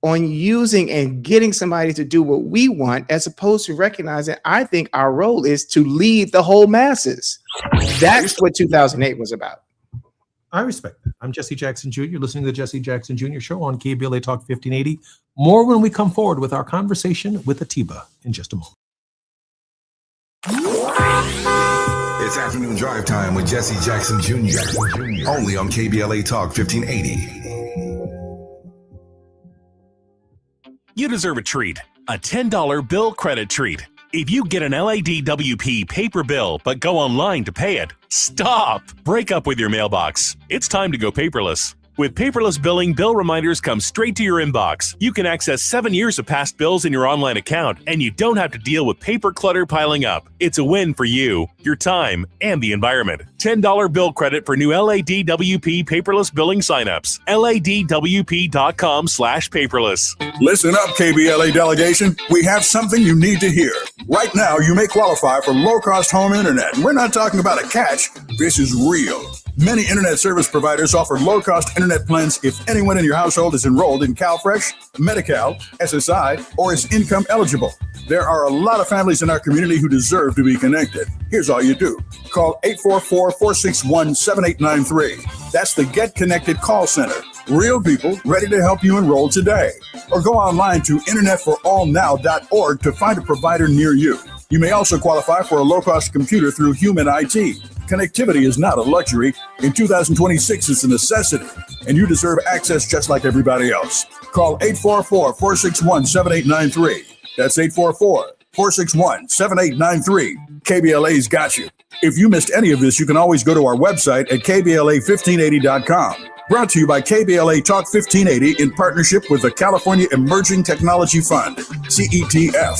on using and getting somebody to do what we want, as opposed to recognizing, I think our role is to lead the whole masses. That's what 2008 was about. I respect that. I'm Jesse Jackson Jr. You're listening to the Jesse Jackson Jr. Show on KBLA Talk 1580. More when we come forward with our conversation with Atiba in just a moment. It's afternoon drive time with Jesse Jackson Jr. Only on KBLA Talk 1580. You deserve a treat, a $10 bill credit treat. If you get an LADWP paper bill but go online to pay it, stop! Break up with your mailbox. It's time to go paperless. With paperless billing, bill reminders come straight to your inbox. You can access 7 years of past bills in your online account, and you don't have to deal with paper clutter piling up. It's a win for you, your time, and the environment. $10 bill credit for new LADWP paperless billing signups. LADWP.com/paperless. Listen up, KBLA delegation. We have something you need to hear. Right now, you may qualify for low-cost home internet. And we're not talking about a catch. This is real. Many internet service providers offer low-cost internet plans if anyone in your household is enrolled in CalFresh, Medi-Cal, SSI, or is income eligible. There are a lot of families in our community who deserve to be connected. Here's all you do. Call 844-461-7893. That's the Get Connected call center. Real people ready to help you enroll today. Or go online to internetforallnow.org to find a provider near you. You may also qualify for a low-cost computer through Human IT. Connectivity is not a luxury. In 2026, it's a necessity, and you deserve access just like everybody else. Call 844-461-7893. That's 844-461-7893. KBLA's got you. If you missed any of this, you can always go to our website at KBLA1580.com. Brought to you by KBLA Talk 1580 in partnership with the California Emerging Technology Fund, CETF.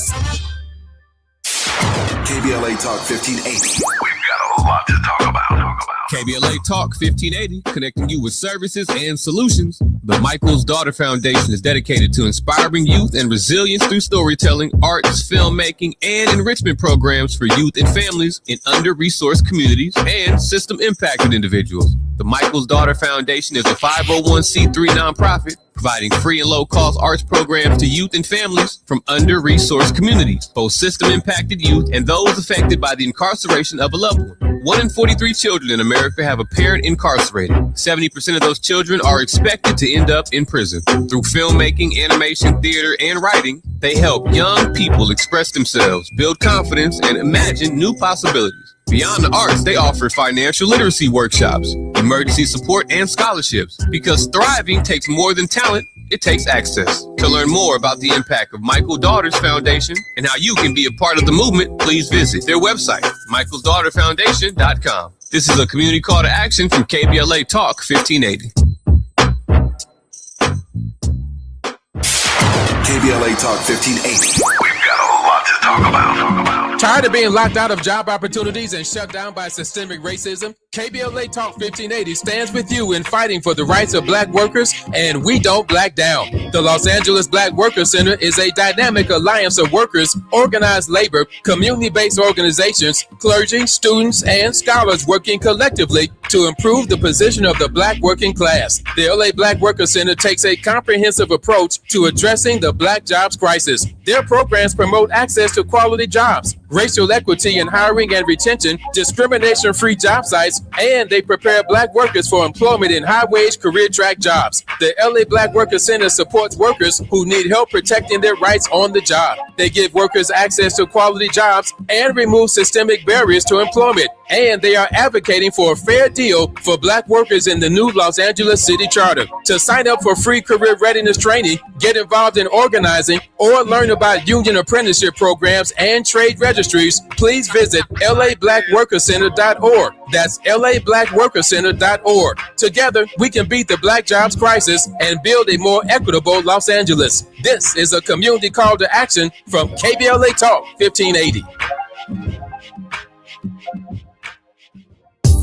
KBLA Talk 1580. We've got a lot to talk about. KBLA Talk 1580, connecting you with services and solutions. The Michael's Daughter Foundation is dedicated to inspiring youth and resilience through storytelling, arts, filmmaking, and enrichment programs for youth and families in under-resourced communities and system-impacted individuals. The Michael's Daughter Foundation is a 501c3 nonprofit providing free and low-cost arts programs to youth and families from under-resourced communities, both system-impacted youth and those affected by the incarceration of a loved one. 1 in 43 children in America have a parent incarcerated. 70% of those children are expected to end up in prison. Through filmmaking, animation, theater, and writing, they help young people express themselves, build confidence, and imagine new possibilities. Beyond the arts, they offer financial literacy workshops, emergency support, and scholarships. Because thriving takes more than talent, it takes access. To learn more about the impact of Michael Daughters Foundation and how you can be a part of the movement, please visit their website, michaelsdaughterfoundation.com. This is a community call to action from KBLA Talk 1580. KBLA Talk 1580. We've got a lot to talk about. Tired of being locked out of job opportunities and shut down by systemic racism? KBLA Talk 1580 stands with you in fighting for the rights of black workers, and we don't black down. The Los Angeles Black Workers Center is a dynamic alliance of workers, organized labor, community-based organizations, clergy, students, and scholars working collectively to improve the position of the black working class. The LA Black Workers Center takes a comprehensive approach to addressing the black jobs crisis. Their programs promote access to quality jobs, racial equity in hiring and retention, discrimination-free job sites, and they prepare black workers for employment in high-wage career track jobs. The LA Black Workers Center supports workers who need help protecting their rights on the job. They give workers access to quality jobs and remove systemic barriers to employment. And they are advocating for a fair deal for black workers in the new Los Angeles City Charter. To sign up for free career readiness training, get involved in organizing, or learn about union apprenticeship programs and trade registries, please visit lablackworkercenter.org. That's lablackworkercenter.org. Together, we can beat the black jobs crisis and build a more equitable Los Angeles. This is a community call to action from KBLA Talk 1580.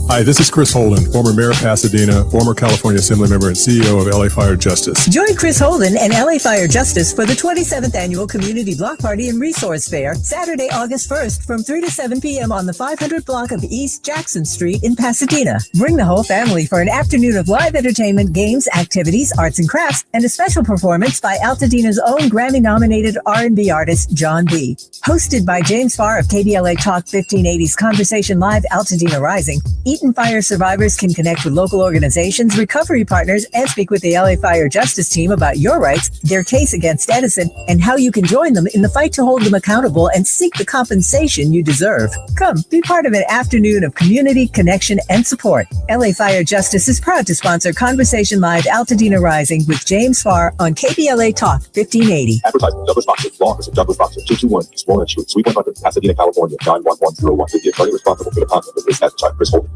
Hi, this is Chris Holden, former mayor of Pasadena, former California Assembly member and CEO of LA Fire Justice. Join Chris Holden and LA Fire Justice for the 27th Annual Community Block Party and Resource Fair, Saturday, August 1st from 3 to 7 p.m. on the 500 block of East Jackson Street in Pasadena. Bring the whole family for an afternoon of live entertainment, games, activities, arts and crafts, and a special performance by Altadena's own Grammy-nominated R&B artist, John B. Hosted by James Farr of KBLA Talk 1580's Conversation Live Altadena Rising, Eaton Fire survivors can connect with local organizations, recovery partners, and speak with the LA Fire Justice team about your rights, their case against Edison, and how you can join them in the fight to hold them accountable and seek the compensation you deserve. Come, be part of an afternoon of community, connection, and support. LA Fire Justice is proud to sponsor Conversation Live Altadena Rising with James Farr on KBLA Talk 1580. Advertisement, Douglas Boxer, Law Office of Douglas Boxer, 221 East Walnut Street, Suite 100, Pasadena, California, 91101. The attorney responsible for the content of this advertisement, Chris Holden.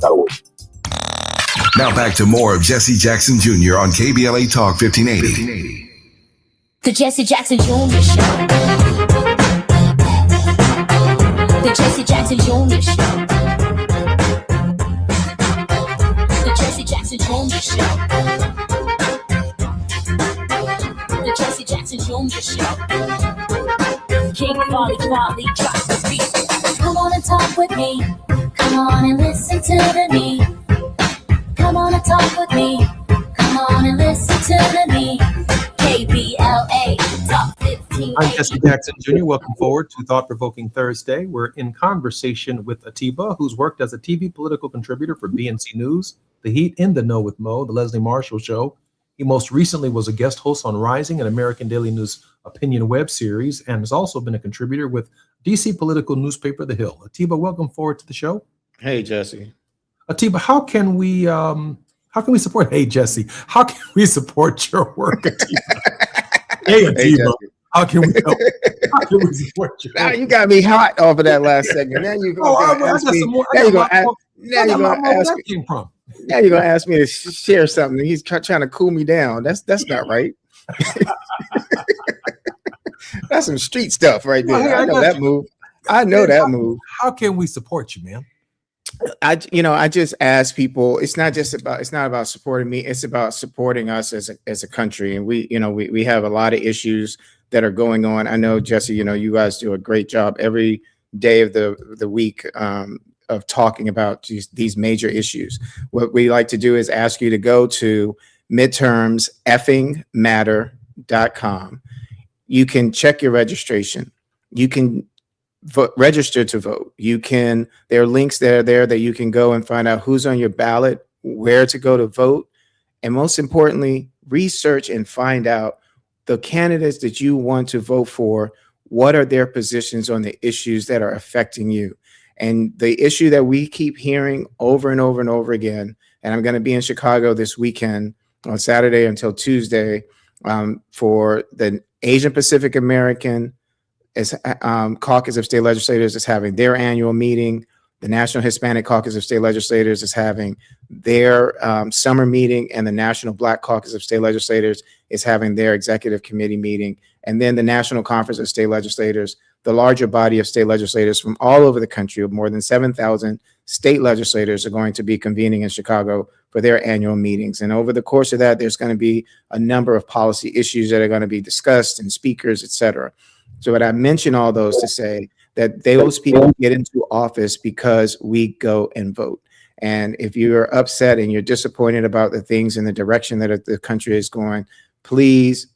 Now back to more of Jesse Jackson Jr. on KBLA Talk 1580. The Jesse Jackson Jr. Show. The Jesse Jackson Jr. Show. The Jesse Jackson Jr. Show. The Jesse Jackson Jr. Show. King Quality drop the beat. Come on and talk with me. Come on and listen to me. Come on and talk with me. Come on and listen to me. KBLA Talk 15. I'm Jesse Jackson Jr. Welcome forward to Thought Provoking Thursday. We're in conversation with Atiba, who's worked as a TV political contributor for BNC News, The Heat, In the Know with Mo, The Leslie Marshall Show. He most recently was a guest host on Rising, an American Daily News opinion web series, and has also been a contributor with DC political newspaper, The Hill. Atiba, welcome forward to the show. Hey, Jesse. Atiba, how can we support? Hey, Jesse, how can we support your work, Atiba? Hey, Atiba, how can we help? How can we support you? Now you got me hot off of that last segment. Now you're gonna ask me. Now you're gonna ask me to share something. He's trying to cool me down. That's not right. That's some street stuff right there. I know that move. I know that move. How can we support you, man? I just ask people, it's not about supporting me. It's about supporting us as a country. And we have a lot of issues that are going on. I know, Jesse, you guys do a great job every day of the week of talking about these major issues. What we like to do is ask you to go to midtermseffingmatter.com. You can check your registration. You can register to vote. There are links there that you can go and find out who's on your ballot, where to go to vote, and most importantly, research and find out the candidates that you want to vote for. What are their positions on the issues that are affecting you? And the issue that we keep hearing over and over and over again, and I'm going to be in Chicago this weekend on Saturday until Tuesday for the Asian Pacific American Caucus of State Legislators is having their annual meeting. The National Hispanic Caucus of State Legislators is having their summer meeting, and the National Black Caucus of State Legislators is having their executive committee meeting. And then the National Conference of State Legislators, the larger body of state legislators from all over the country, of more than 7,000 state legislators, are going to be convening in Chicago for their annual meetings. And over the course of that, there's going to be a number of policy issues that are going to be discussed, and speakers, et cetera. So what I mention all those to say that those people get into office because we go and vote. And if you're upset and you're disappointed about the things in the direction that the country is going, please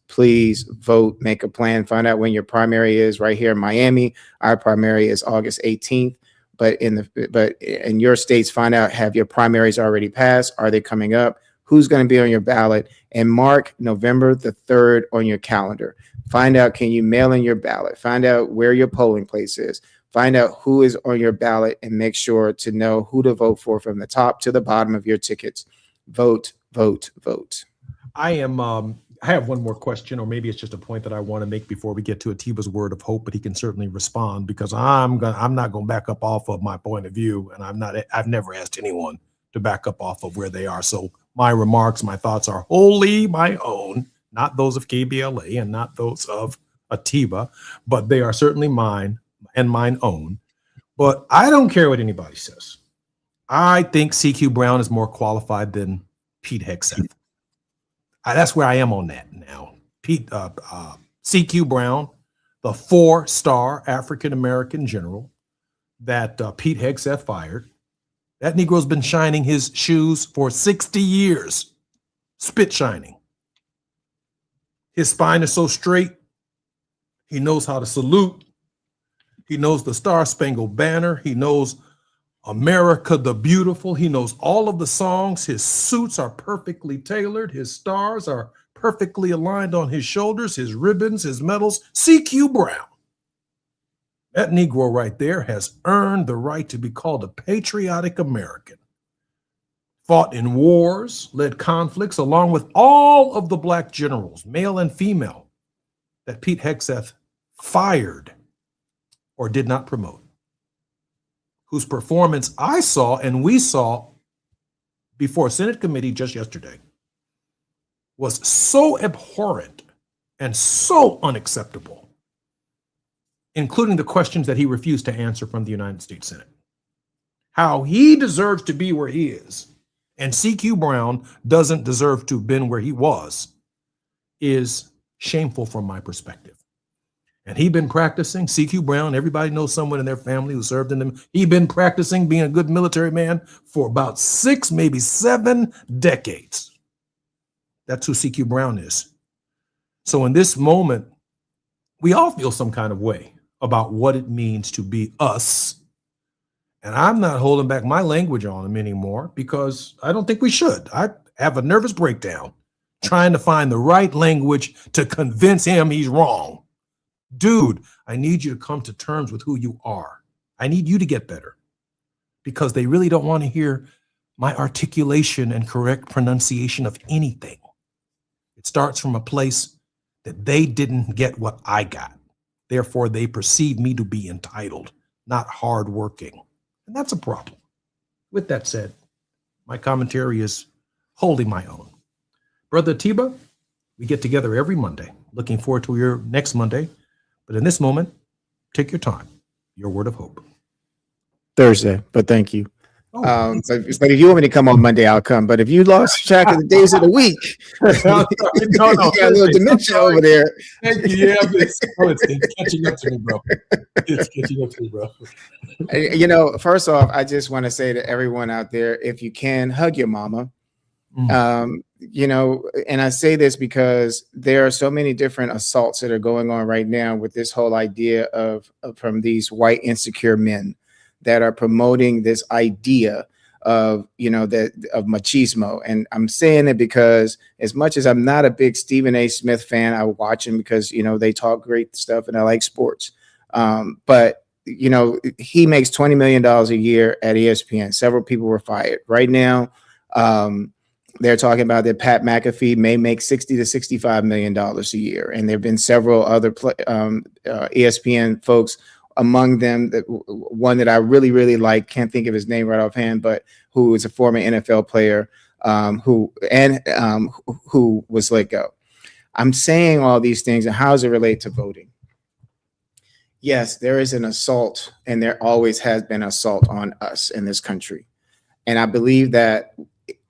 vote, make a plan, find out when your primary is. Right here in Miami, our primary is August 18th. But in your states, find out, have your primaries already passed? Are they coming up? Who's going to be on your ballot? And mark November the 3rd on your calendar. Find out, can you mail in your ballot? Find out where your polling place is. Find out who is on your ballot, and make sure to know who to vote for from the top to the bottom of your tickets. Vote, vote, vote. I have one more question, or maybe it's just a point that I want to make before we get to Atiba's word of hope, but he can certainly respond, because I'm not going to back up off of my point of view, and I've never asked anyone to back up off of where they are. So my remarks, my thoughts are wholly my own, not those of KBLA and not those of Atiba, but they are certainly mine and mine own. But I don't care what anybody says. I think CQ Brown is more qualified than Pete Hegseth. That's where I am on that now. CQ Brown, the 4-star African-American general that Pete Hegseth fired, that Negro's been shining his shoes for 60 years, spit shining. His spine is so straight, he knows how to salute. He knows the Star-Spangled Banner. He knows America the Beautiful. He knows all of the songs. His suits are perfectly tailored. His stars are perfectly aligned on his shoulders, his ribbons, his medals. CQ Brown. That Negro right there has earned the right to be called a patriotic American. Fought in wars, led conflicts, along with all of the black generals, male and female, that Pete Hegseth fired or did not promote, whose performance I saw and we saw before Senate committee just yesterday was so abhorrent and so unacceptable, including the questions that he refused to answer from the United States Senate. How he deserves to be where he is, and CQ Brown doesn't deserve to have been where he was, is shameful from my perspective. And he'd been practicing, CQ Brown, everybody knows someone in their family who served in them. He'd been practicing being a good military man for about 6, maybe 7 decades. That's who CQ Brown is. So in this moment, we all feel some kind of way about what it means to be us. And I'm not holding back my language on him anymore, because I don't think we should. I have a nervous breakdown trying to find the right language to convince him he's wrong. Dude, I need you to come to terms with who you are. I need you to get better, because they really don't want to hear my articulation and correct pronunciation of anything. It starts from a place that they didn't get what I got. Therefore, they perceive me to be entitled, not hardworking. And that's a problem. With that said, my commentary is wholly my own. Brother Atiba, we get together every Monday. Looking forward to your next Monday. But in this moment, take your time. Your word of hope. Thursday, but thank you. But if you want me to come on Monday, I'll come. But if you lost track of the days of the week, you got a little dementia over there. Thank you. Yeah, it's catching up to me, bro. It's catching up to me, bro. You know, first off, I just want to say to everyone out there, if you can, hug your mama. You know, and I say this because there are so many different assaults that are going on right now with this whole idea of from these white insecure men that are promoting this idea of, you know, that of machismo. And I'm saying it because as much as I'm not a big Stephen A. Smith fan, I watch him because, you know, they talk great stuff and I like sports. But, you know, he makes $20 million a year at ESPN. Several people were fired. Right now, they're talking about that Pat McAfee may make $60 to $65 million a year. And there have been several other ESPN folks, among them, that one that I really, really like, can't think of his name right offhand, but who is a former NFL player who was let go. I'm saying all these things, and how does it relate to voting? Yes, there is an assault, and there always has been assault on us in this country. And I believe that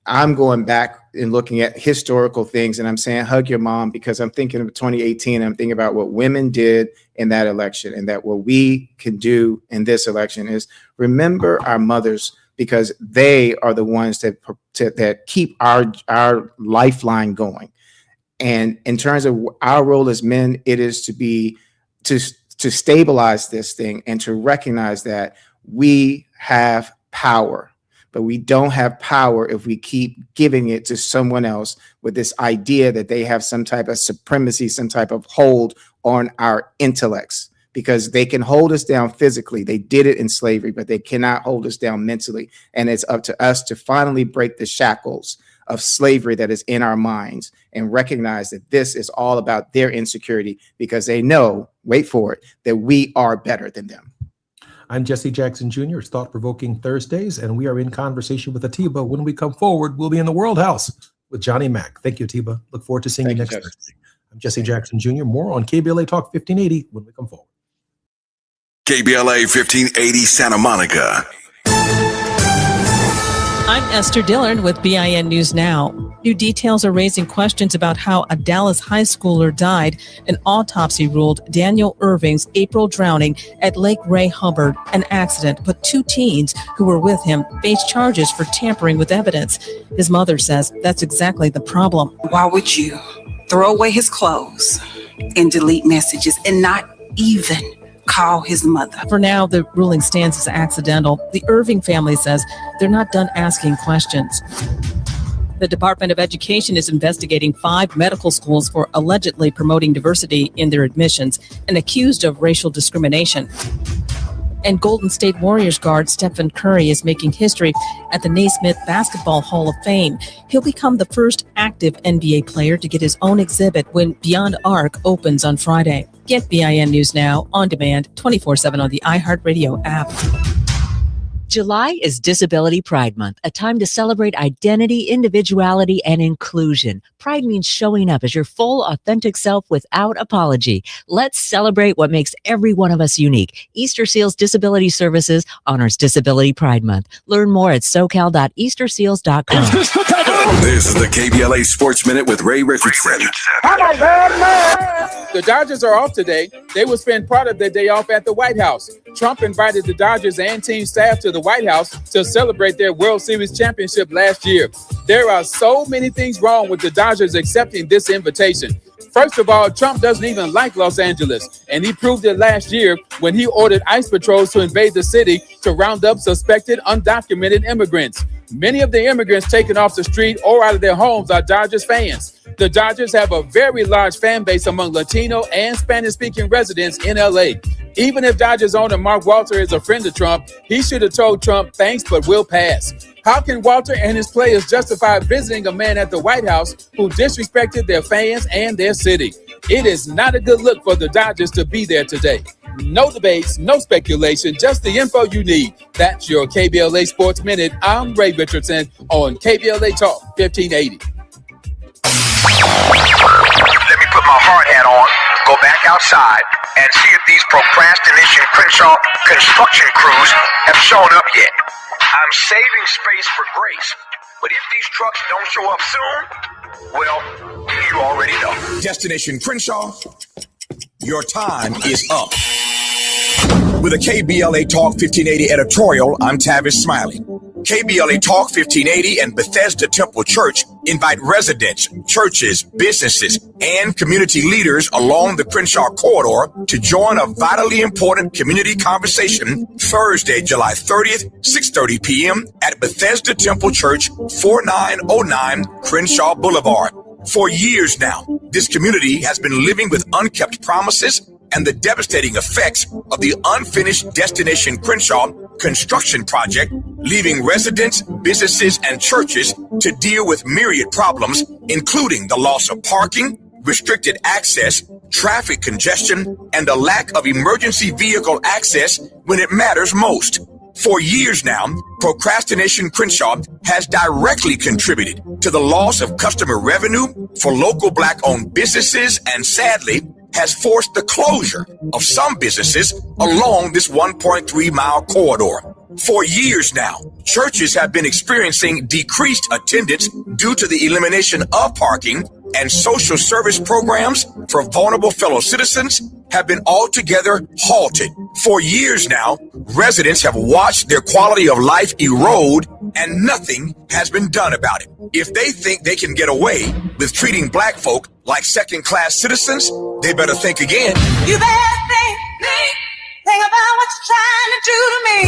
I'm going back and looking at historical things, and I'm saying hug your mom because I'm thinking of 2018. I'm thinking about what women did in that election, and that what we can do in this election is remember our mothers, because they are the ones that keep our lifeline going. And in terms of our role as men, it is to stabilize this thing and to recognize that we have power. But we don't have power if we keep giving it to someone else with this idea that they have some type of supremacy, some type of hold on our intellects, because they can hold us down physically. They did it in slavery, but they cannot hold us down mentally. And it's up to us to finally break the shackles of slavery that is in our minds and recognize that this is all about their insecurity, because they know, wait for it, that we are better than them. I'm Jesse Jackson Jr. It's Thought Provoking Thursdays, and we are in conversation with Atiba. When we come forward, we'll be in the World House with Johnny Mack. Thank you, Atiba. Look forward to seeing you next Thursday. I'm Jesse Jackson Jr. More on KBLA Talk 1580 when we come forward. KBLA 1580 Santa Monica. I'm Esther Dillard with BIN News Now. New details are raising questions about how a Dallas high schooler died. An autopsy ruled Daniel Irving's April drowning at Lake Ray Hubbard an accident, but two teens who were with him face charges for tampering with evidence. His mother says that's exactly the problem. Why would you throw away his clothes and delete messages and not even call his mother? For now, the ruling stands as accidental. The Irving family says they're not done asking questions. The Department of Education is investigating 5 medical schools for allegedly promoting diversity in their admissions and accused of racial discrimination. And Golden State Warriors guard Stephen Curry is making history at the Naismith Basketball Hall of Fame. He'll become the first active NBA player to get his own exhibit when Beyond Arc opens on Friday. Get BIN News Now on demand 24/7 on the iHeartRadio app. July is Disability Pride Month, a time to celebrate identity, individuality, and inclusion. Pride means showing up as your full, authentic self without apology. Let's celebrate what makes every one of us unique. Easter Seals Disability Services honors Disability Pride Month. Learn more at socal.easterseals.com. This is the KBLA Sports Minute with Ray Richardson. The Dodgers are off today. They will spend part of their day off at the White House. Trump invited the Dodgers and team staff to the White House to celebrate their World Series championship last year. There are so many things wrong with the Dodgers accepting this invitation. First of all, Trump doesn't even like Los Angeles, and he proved it last year when he ordered ICE patrols to invade the city to round up suspected undocumented immigrants. Many of the immigrants taken off the street or out of their homes are Dodgers fans. The Dodgers have a very large fan base among Latino and Spanish-speaking residents in LA. Even if Dodgers owner Mark Walter is a friend of Trump, he should have told Trump, thanks, but we'll pass. How can Walter and his players justify visiting a man at the White House who disrespected their fans and their city? It is not a good look for the Dodgers to be there today. No debates, no speculation, just the info you need. That's your KBLA Sports Minute. I'm Ray Richardson on KBLA Talk 1580. Let me put my hard hat on, go back outside, and see if these procrastination Crenshaw construction crews have shown up yet. I'm saving space for grace. But if these trucks don't show up soon, well, you already know. Destination Crenshaw, your time is up. With a KBLA Talk 1580 editorial, I'm Tavis Smiley. KBLA Talk 1580 and Bethesda Temple Church invite residents, churches, businesses, and community leaders along the Crenshaw corridor to join a vitally important community conversation Thursday, July 30th, 6:30 p.m. at Bethesda Temple Church, 4909 Crenshaw Boulevard. For years now, this community has been living with unkept promises and the devastating effects of the unfinished Destination Crenshaw construction project, leaving residents, businesses, and churches to deal with myriad problems, including the loss of parking, restricted access, traffic congestion, and a lack of emergency vehicle access when it matters most. For years now, Procrastination Crenshaw has directly contributed to the loss of customer revenue for local Black-owned businesses and, sadly, has forced the closure of some businesses along this 1.3-mile corridor. For years now, churches have been experiencing decreased attendance due to the elimination of parking, and social service programs for vulnerable fellow citizens have been altogether halted. For years now, residents have watched their quality of life erode, and nothing has been done about it. If they think they can get away with treating Black folk like second-class citizens, they better think again. You better think about what you're trying to do to me.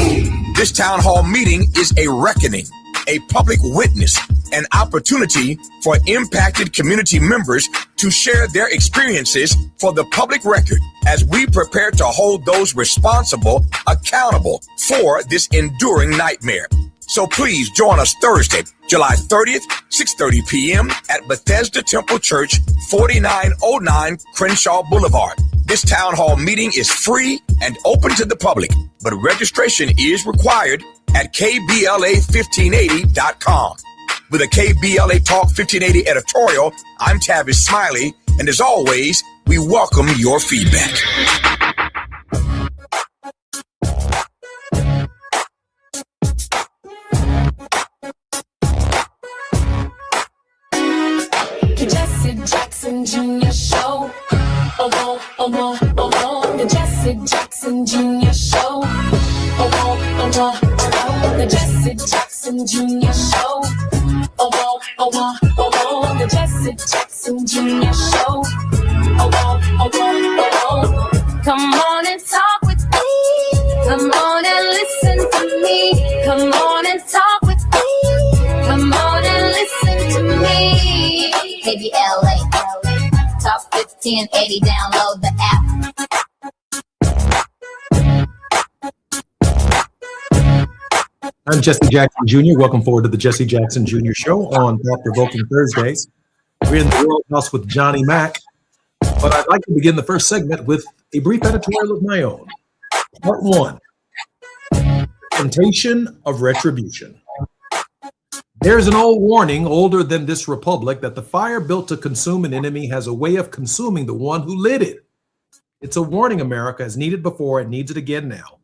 This town hall meeting is a reckoning, a public witness, an opportunity for impacted community members to share their experiences for the public record as we prepare to hold those responsible accountable for this enduring nightmare. So please join us Thursday, July 30th, 6:30 p.m. at Bethesda Temple Church, 4909 Crenshaw Boulevard. This town hall meeting is free and open to the public, but registration is required at KBLA1580.com. With a KBLA Talk 1580 editorial, I'm Tavis Smiley, and as always, we welcome your feedback. The Jesse Jackson Jr. Show. The Jesse Jackson Jr. Show. The Jesse Jackson Jr. Show. The Jesse Jackson Jr. Show. Come on and talk with me. Come on and listen to me. Come on and talk with me. Come on and listen to me. KBLA Talk 1580. Download the app. I'm Jesse Jackson Jr. Welcome forward to the Jesse Jackson Jr. Show on Thought Provoking Thursdays. We're in the World House with Johnny Mack, but I'd like to begin the first segment with a brief editorial of my own. Part 1, Temptation of Retribution. There's an old warning, older than this republic, that the fire built to consume an enemy has a way of consuming the one who lit it. It's a warning America has needed before and needs it again now.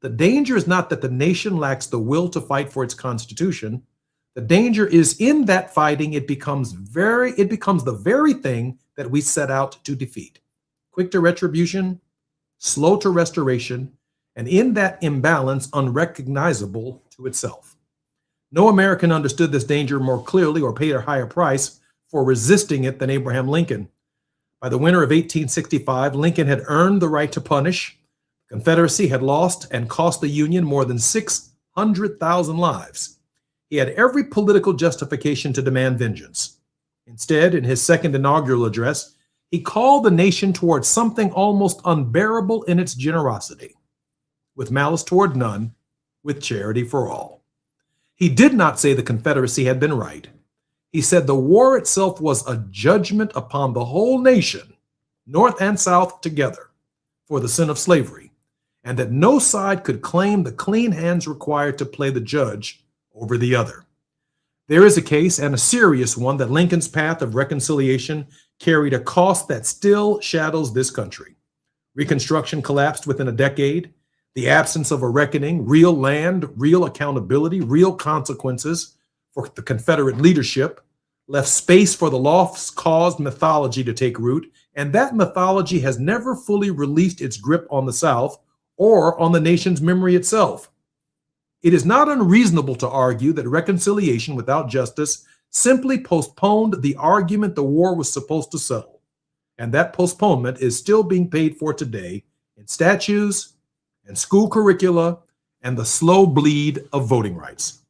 The danger is not that the nation lacks the will to fight for its constitution. The danger is in that fighting, it becomes the very thing that we set out to defeat. Quick to retribution, slow to restoration, and in that imbalance, unrecognizable to itself. No American understood this danger more clearly or paid a higher price for resisting it than Abraham Lincoln. By the winter of 1865, Lincoln had earned the right to punish. The Confederacy had lost and cost the Union more than 600,000 lives. He had every political justification to demand vengeance. Instead, in his second inaugural address, he called the nation towards something almost unbearable in its generosity. With malice toward none, with charity for all. He did not say the Confederacy had been right. He said the war itself was a judgment upon the whole nation, North and South together, for the sin of slavery, and that no side could claim the clean hands required to play the judge over the other. There is a case, and a serious one, that Lincoln's path of reconciliation carried a cost that still shadows this country. Reconstruction collapsed within a decade. The absence of a reckoning, real land, real accountability, real consequences for the Confederate leadership left space for the lost-cause mythology to take root, and that mythology has never fully released its grip on the South or on the nation's memory itself. It is not unreasonable to argue that reconciliation without justice simply postponed the argument the war was supposed to settle, and that postponement is still being paid for today in statues and school curricula and the slow bleed of voting rights.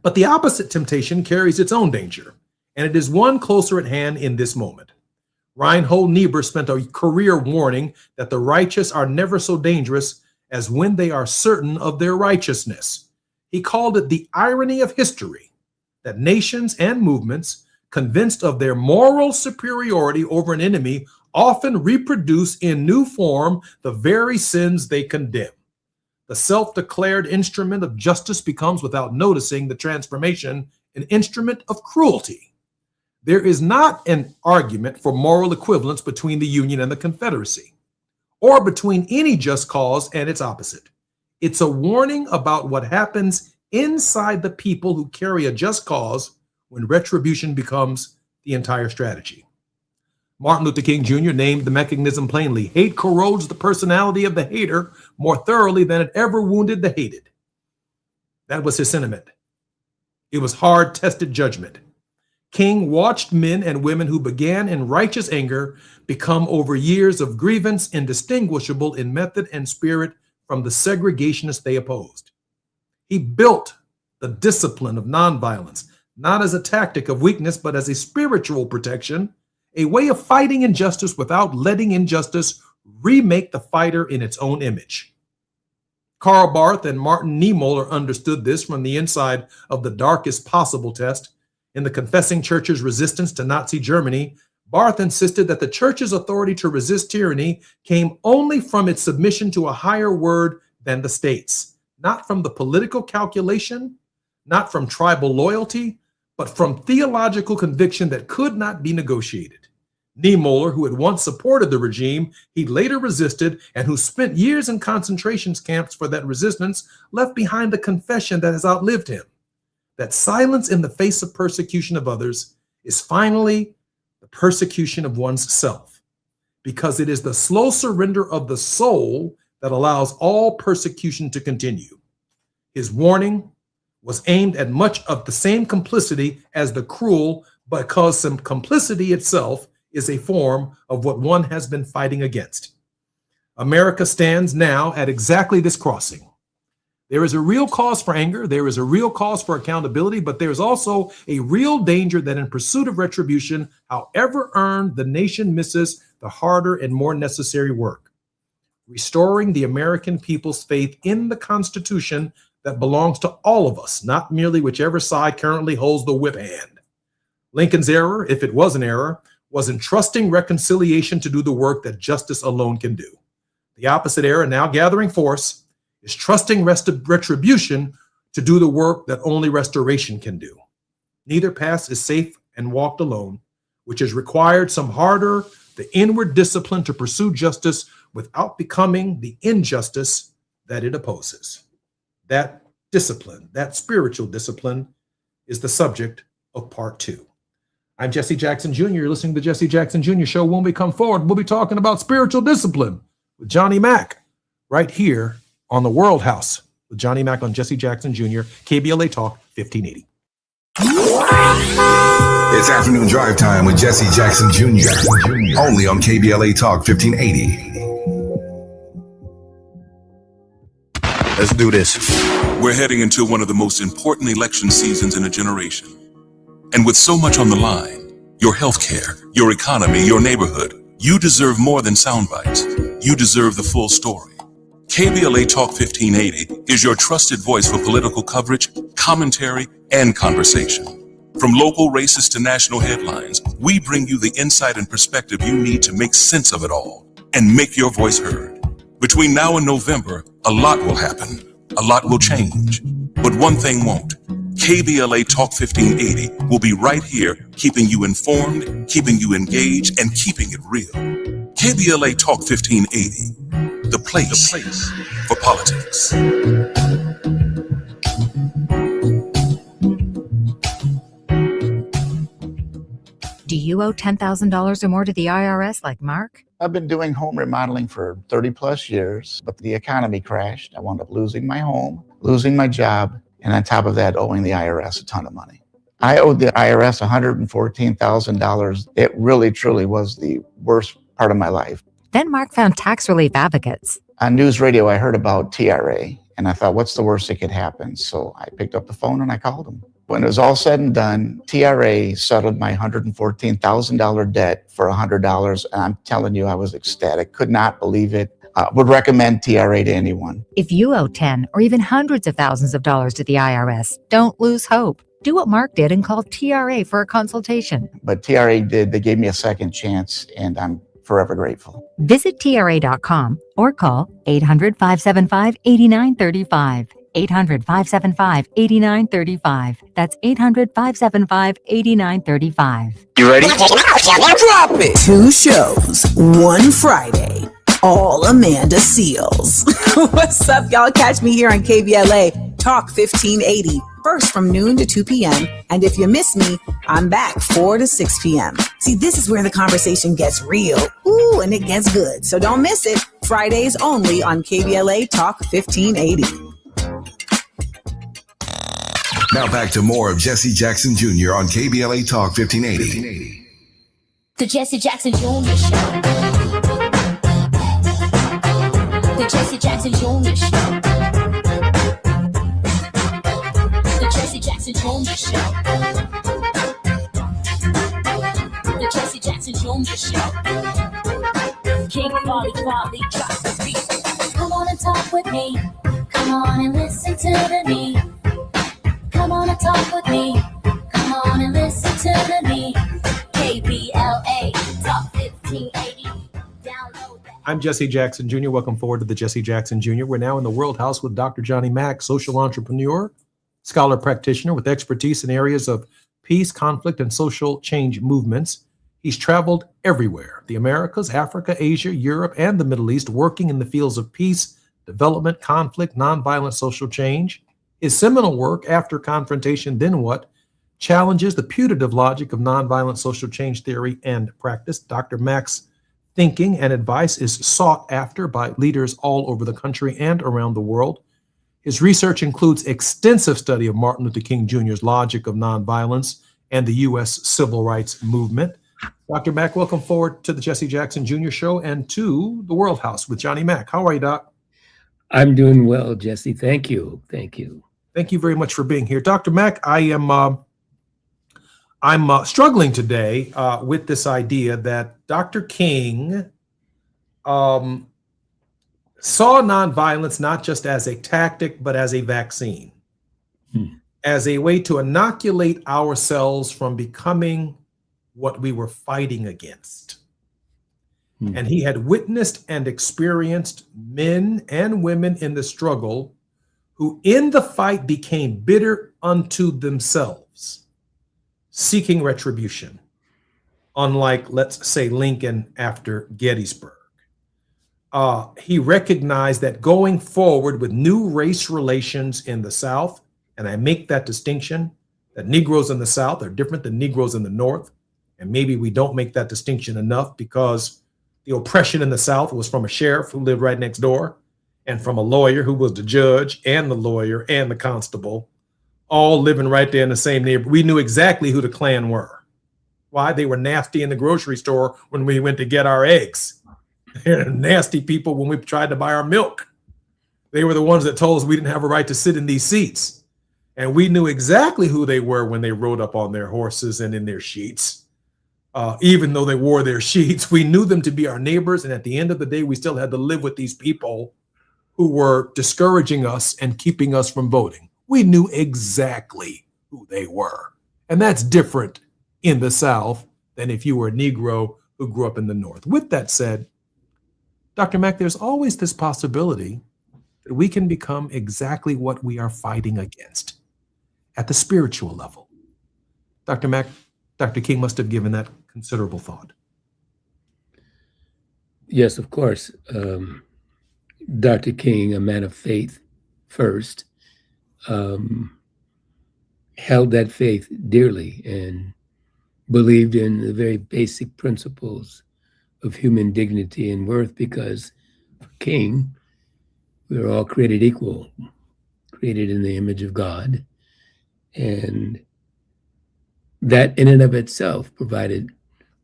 But the opposite temptation carries its own danger, and it is one closer at hand in this moment. Reinhold Niebuhr spent a career warning that the righteous are never so dangerous as when they are certain of their righteousness. He called it the irony of history that nations and movements, convinced of their moral superiority over an enemy, often reproduce in new form the very sins they condemn. The self-declared instrument of justice becomes, without noticing the transformation, an instrument of cruelty. There is not an argument for moral equivalence between the Union and the Confederacy, or between any just cause and its opposite. It's a warning about what happens inside the people who carry a just cause when retribution becomes the entire strategy. Martin Luther King Jr. named the mechanism plainly: hate corrodes the personality of the hater more thoroughly than it ever wounded the hated. That was his sentiment. It was hard-tested judgment. King watched men and women who began in righteous anger become, over years of grievance, indistinguishable in method and spirit from the segregationists they opposed. He built the discipline of nonviolence, not as a tactic of weakness, but as a spiritual protection, a way of fighting injustice without letting injustice remake the fighter in its own image. Karl Barth and Martin Niemöller understood this from the inside of the darkest possible test. In the Confessing Church's resistance to Nazi Germany, Barth insisted that the church's authority to resist tyranny came only from its submission to a higher word than the state's, not from the political calculation, not from tribal loyalty, but from theological conviction that could not be negotiated. Niemöller, who had once supported the regime he later resisted and who spent years in concentration camps for that resistance, left behind the confession that has outlived him, that silence in the face of persecution of others is finally the persecution of one's self, because it is the slow surrender of the soul that allows all persecution to continue. His warning was aimed at much of the same complicity as the cruel, because some complicity itself is a form of what one has been fighting against. America stands now at exactly this crossing. There is a real cause for anger, there is a real cause for accountability, but there is also a real danger that in pursuit of retribution, however earned, the nation misses the harder and more necessary work: restoring the American people's faith in the Constitution that belongs to all of us, not merely whichever side currently holds the whip hand. Lincoln's error, if it was an error, was entrusting reconciliation to do the work that justice alone can do. The opposite error, now gathering force, is trusting retribution to do the work that only restoration can do. Neither path is safe and walked alone, which has required some harder, the inward discipline to pursue justice without becoming the injustice that it opposes. That discipline, that spiritual discipline, is the subject of part 2. I'm Jesse Jackson Jr. You're listening to the Jesse Jackson Jr. Show. When we come forward, we'll be talking about spiritual discipline with Johnny Mack right here on the World House with Johnny Mack on Jesse Jackson Jr., KBLA Talk 1580. It's afternoon drive time with Jesse Jackson Jr. Only on KBLA Talk 1580. Let's do this. We're heading into one of the most important election seasons in a generation. And with so much on the line, your healthcare, your economy, your neighborhood, you deserve more than sound bites. You deserve the full story. KBLA Talk 1580 is your trusted voice for political coverage, commentary, and conversation. From local races to national headlines, we bring you the insight and perspective you need to make sense of it all and make your voice heard. Between now and November, a lot will happen. A lot will change. But one thing won't. KBLA Talk 1580 will be right here, keeping you informed, keeping you engaged, and keeping it real. KBLA Talk 1580, the place for politics. Do you owe $10,000 or more to the IRS like Mark? I've been doing home remodeling for 30 plus years, but the economy crashed. I wound up losing my home, losing my job, and on top of that, owing the IRS a ton of money. I owed the IRS $114,000. It really, truly was the worst part of my life. Then Mark found tax relief advocates. On news radio, I heard about TRA, and I thought, what's the worst that could happen? So I picked up the phone and I called them. When it was all said and done, TRA settled my $114,000 debt for $100, and I'm telling you, I was ecstatic. Could not believe it. Would recommend TRA to anyone. If you owe 10 or even hundreds of thousands of dollars to the IRS, don't lose hope. Do what Mark did and call TRA for a consultation. But TRA did. They gave me a second chance, and I'm forever grateful. Visit TRA.com or call 800-575-8935. 800-575-8935. That's 800-575-8935. You ready? Drop it. 2 shows, 1 Friday. All Amanda Seals. What's up, y'all? Catch me here on KBLA Talk 1580. First from noon to 2 p.m. And if you miss me, I'm back 4 to 6 p.m. See, this is where the conversation gets real. Ooh, and it gets good. So don't miss it. Fridays only on KBLA Talk 1580. Now back to more of Jesse Jackson Jr. on KBLA Talk 1580. The Jesse Jackson Jr. Show. The Jesse Jackson Jr. Show. The Jesse Jackson Jr. Show. The Jesse Jackson Jr. Show. King Folly, drop the beat. Come on and talk with me. Come on and listen to the me. Come on and talk with me. Come on and listen to the me. KBLA Talk 1580. Download that. I'm Jesse Jackson Jr. Welcome forward to the Jesse Jackson Jr. We're now in the World House with Dr. Johnny Mack, social entrepreneur, scholar practitioner with expertise in areas of peace, conflict, and social change movements. He's traveled everywhere, the Americas, Africa, Asia, Europe, and the Middle East, working in the fields of peace, development, conflict, nonviolent social change. His seminal work, After Confrontation, Then What?, challenges the putative logic of nonviolent social change theory and practice. Dr. Mack's thinking and advice is sought after by leaders all over the country and around the world. His research includes extensive study of Martin Luther King Jr.'s logic of nonviolence and the U.S. civil rights movement. Dr. Mack, welcome forward to the Jesse Jackson Jr. Show and to the World House with Johnny Mack. How are you, Doc? I'm doing well, Jesse. Thank you. Thank you. Thank you very much for being here. Dr. Mack, I'm struggling today with this idea that Dr. King saw nonviolence not just as a tactic, but as a vaccine, as a way to inoculate ourselves from becoming what we were fighting against. And he had witnessed and experienced men and women in the struggle who in the fight became bitter unto themselves, seeking retribution, unlike, let's say, Lincoln after Gettysburg. He recognized that going forward with new race relations in the South, and I make that distinction, that Negroes in the South are different than Negroes in the North, and maybe we don't make that distinction enough because the oppression in the South was from a sheriff who lived right next door, and from a lawyer who was the judge and the lawyer and the constable, all living right there in the same neighborhood. We knew exactly who the Klan were. Why? They were nasty in the grocery store when we went to get our eggs. They're nasty people when we tried to buy our milk. They were the ones that told us we didn't have a right to sit in these seats. And we knew exactly who they were when they rode up on their horses and in their sheets. Even though they wore their sheets, we knew them to be our neighbors. And at the end of the day, we still had to live with these people who were discouraging us and keeping us from voting. We knew exactly who they were. And that's different in the South than if you were a Negro who grew up in the North. With that said, Dr. Mack, there's always this possibility that we can become exactly what we are fighting against at the spiritual level. Dr. Mack, Dr. King must have given that considerable thought. Yes, of course. Dr. King, a man of faith first, held that faith dearly and believed in the very basic principles of human dignity and worth, because for King, we were all created equal, created in the image of God. And that in and of itself provided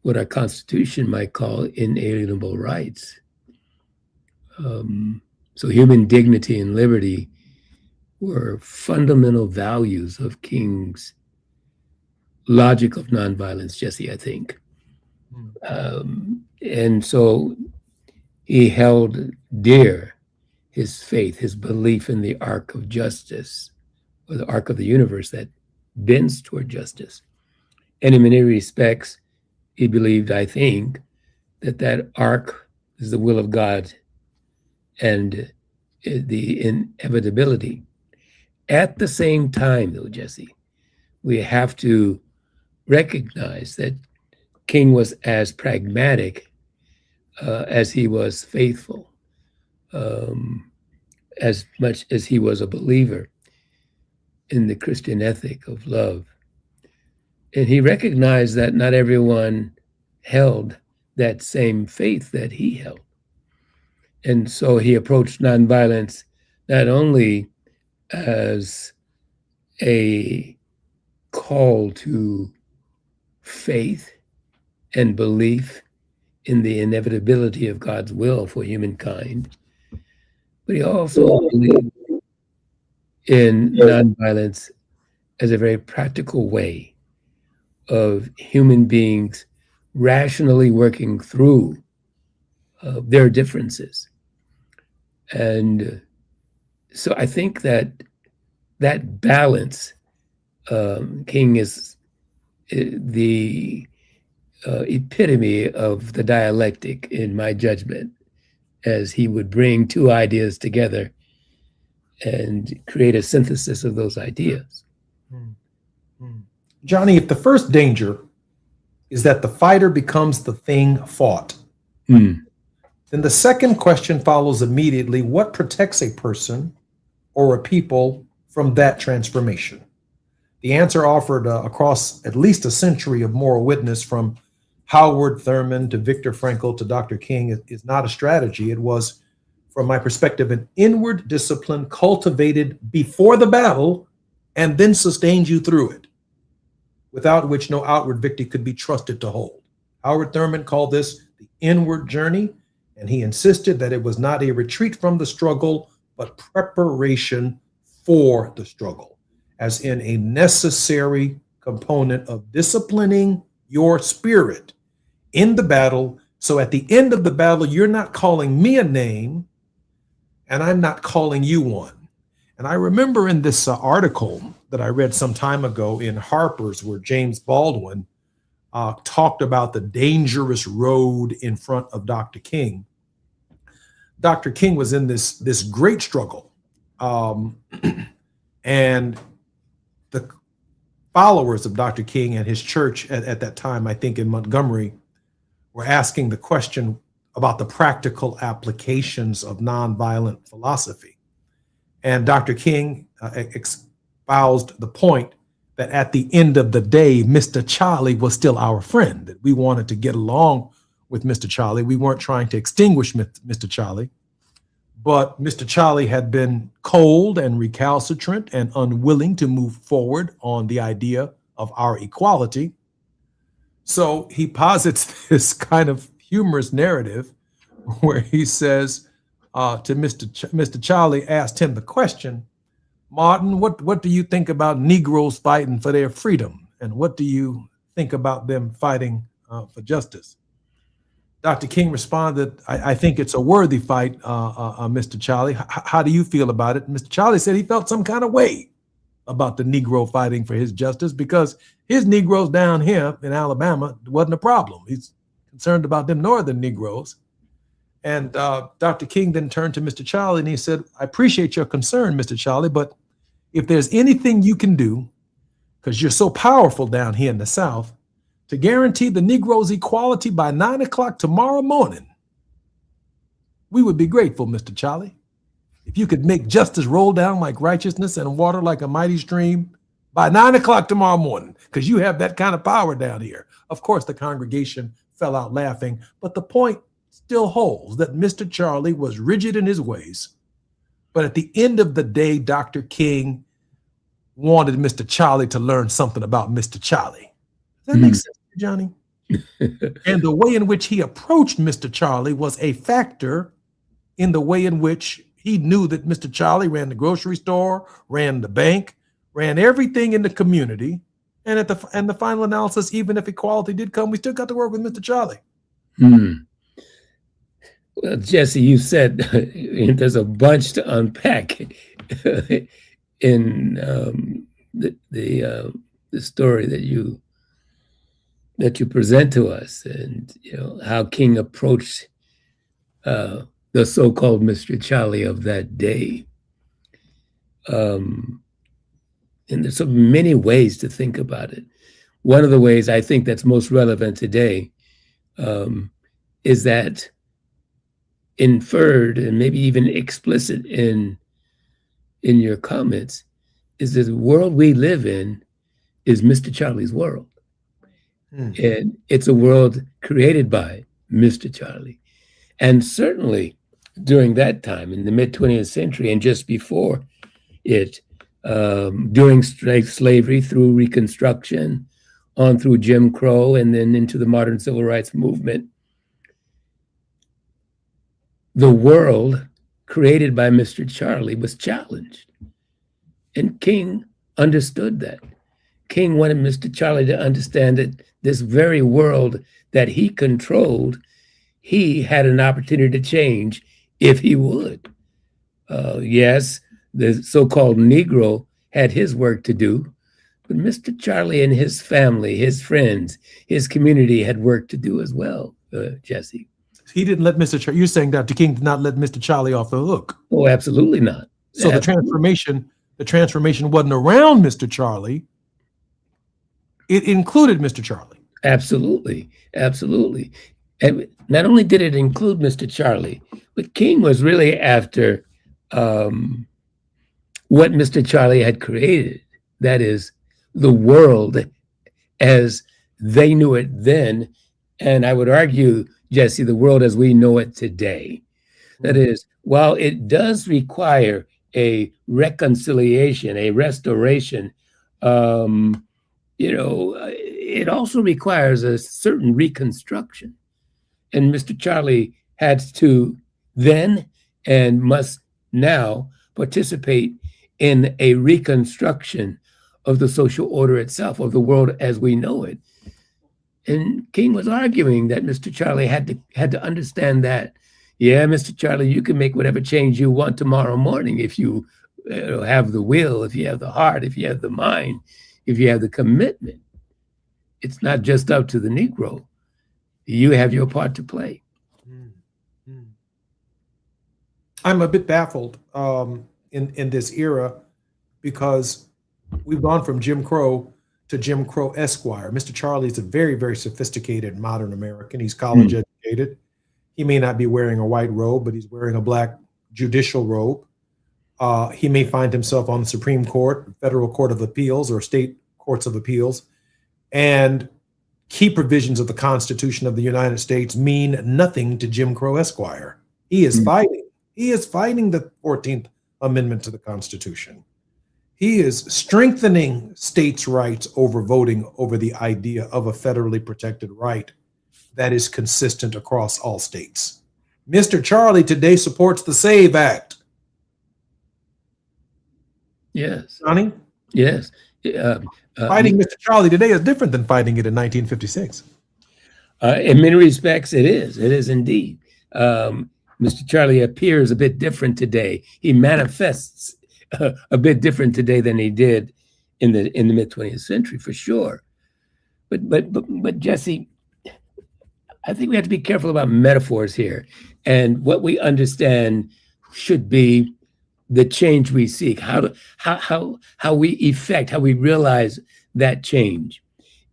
what our Constitution might call inalienable rights. So human dignity and liberty were fundamental values of King's logic of nonviolence, Jesse, I think. And so he held dear his faith, his belief in the arc of justice, or the arc of the universe that bends toward justice. And in many respects, he believed, I think, that that arc is the will of God and the inevitability. At the same time, though, Jesse, we have to recognize that King was as pragmatic as he was faithful, as much as he was a believer in the Christian ethic of love. And he recognized that not everyone held that same faith that he held. And so he approached nonviolence not only as a call to faith and belief in the inevitability of God's will for humankind, but he also believed in nonviolence as a very practical way of human beings rationally working through their differences. And so I think that that balance, King is the epitome of the dialectic, in my judgment, as he would bring two ideas together and create a synthesis of those ideas. Johnny, if the first danger is that the fighter becomes the thing fought, then the second question follows immediately: what protects a person or a people from that transformation? The answer offered across at least a century of moral witness, from Howard Thurman to Viktor Frankl to Dr. King, is not a strategy. It was, from my perspective, an inward discipline cultivated before the battle and then sustained you through it, without which no outward victory could be trusted to hold. Howard Thurman called this the inward journey, and he insisted that it was not a retreat from the struggle, but preparation for the struggle, as in a necessary component of disciplining your spirit in the battle. So at the end of the battle, you're not calling me a name, and I'm not calling you one. And I remember in this article that I read some time ago in Harper's, where James Baldwin talked about the dangerous road in front of Dr. King. Dr. King was in this great struggle, and the followers of Dr. King and his church at that time, I think in Montgomery, were asking the question about the practical applications of nonviolent philosophy. And Dr. King espoused the point that at the end of the day, Mr. Charlie was still our friend, that we wanted to get along with Mr. Charlie. We weren't trying to extinguish Mr. Charlie, but Mr. Charlie had been cold and recalcitrant and unwilling to move forward on the idea of our equality. So he posits this kind of humorous narrative where he says to Mr. Charlie, asked him the question, Martin, what do you think about Negroes fighting for their freedom? And what do you think about them fighting for justice? Dr. King responded, I think it's a worthy fight, Mr. Charlie. How do you feel about it? Mr. Charlie said he felt some kind of way about the Negro fighting for his justice, because his Negroes down here in Alabama wasn't a problem. He's concerned about them northern Negroes. And Dr. King then turned to Mr. Charlie and he said, I appreciate your concern, Mr. Charlie, but if there's anything you can do, because you're so powerful down here in the South, to guarantee the Negroes equality by 9 o'clock tomorrow morning, We would be grateful, Mr. Charlie, if you could make justice roll down like righteousness and water like a mighty stream by 9 o'clock tomorrow morning, because you have that kind of power down here. Of course, the congregation fell out laughing, but the point still holds that Mr. Charlie was rigid in his ways. But at the end of the day, Dr. King wanted Mr. Charlie to learn something about Mr. Charlie. Does that make sense, Johnny? And the way in which he approached Mr. Charlie was a factor in the way in which he knew that Mr. Charlie ran the grocery store, ran the bank, ran everything in the community. And at the final analysis, even if equality did come, we still got to work with Mr. Charlie. Well, Jesse, you said there's a bunch to unpack in the story that you present to us, and how King approached the so-called Mr. Charlie of that day. And there's so many ways to think about it. One of the ways I think that's most relevant today is that inferred and maybe even explicit in your comments is that the world we live in is Mr. Charlie's world. And it's a world created by Mr. Charlie. And certainly during that time, in the mid-20th century and just before it, during slavery, through Reconstruction, on through Jim Crow, and then into the modern civil rights movement, the world created by Mr. Charlie was challenged. And King understood that. King wanted Mr. Charlie to understand that this very world that he controlled, he had an opportunity to change if he would. Yes, the so-called Negro had his work to do, but Mr. Charlie and his family, his friends, his community had work to do as well, Jesse. He didn't let Mr. Charlie, you're saying Dr. King did not let Mr. Charlie off the hook. Oh, absolutely not. So the transformation wasn't around Mr. Charlie. It included Mr. Charlie. Absolutely, absolutely. And not only did it include Mr. Charlie, but King was really after what Mr. Charlie had created. That is, the world as they knew it then. And I would argue, Jesse, the world as we know it today. That is, while it does require a reconciliation, a restoration, it also requires a certain reconstruction. And Mr. Charlie had to then and must now participate in a reconstruction of the social order itself, of the world as we know it. And King was arguing that Mr. Charlie had to understand that, yeah, Mr. Charlie, you can make whatever change you want tomorrow morning if you have the will, if you have the heart, if you have the mind, if you have the commitment. It's not just up to the Negro. You have your part to play. I'm a bit baffled in this era because we've gone from Jim Crow to Jim Crow Esquire. Mr. Charlie is a very, very sophisticated modern American. He's college educated. He may not be wearing a white robe, but he's wearing a black judicial robe. He may find himself on the Supreme Court, Federal Court of Appeals, or state courts of appeals. And key provisions of the Constitution of the United States mean nothing to Jim Crow Esquire. He is fighting. He is fighting the 14th Amendment to the Constitution. He is strengthening states' rights over voting over the idea of a federally protected right that is consistent across all states. Mr. Charlie today supports the SAVE Act. Yes. Johnny? Yes. Fighting Mr. Charlie today is different than fighting it in 1956. In many respects, it is. It is indeed. Mr. Charlie appears a bit different today. He manifests a bit different today than he did in the mid 20th century, for sure. But Jesse, I think we have to be careful about metaphors here, and what we understand should be the change we seek. How we effect, how we realize that change.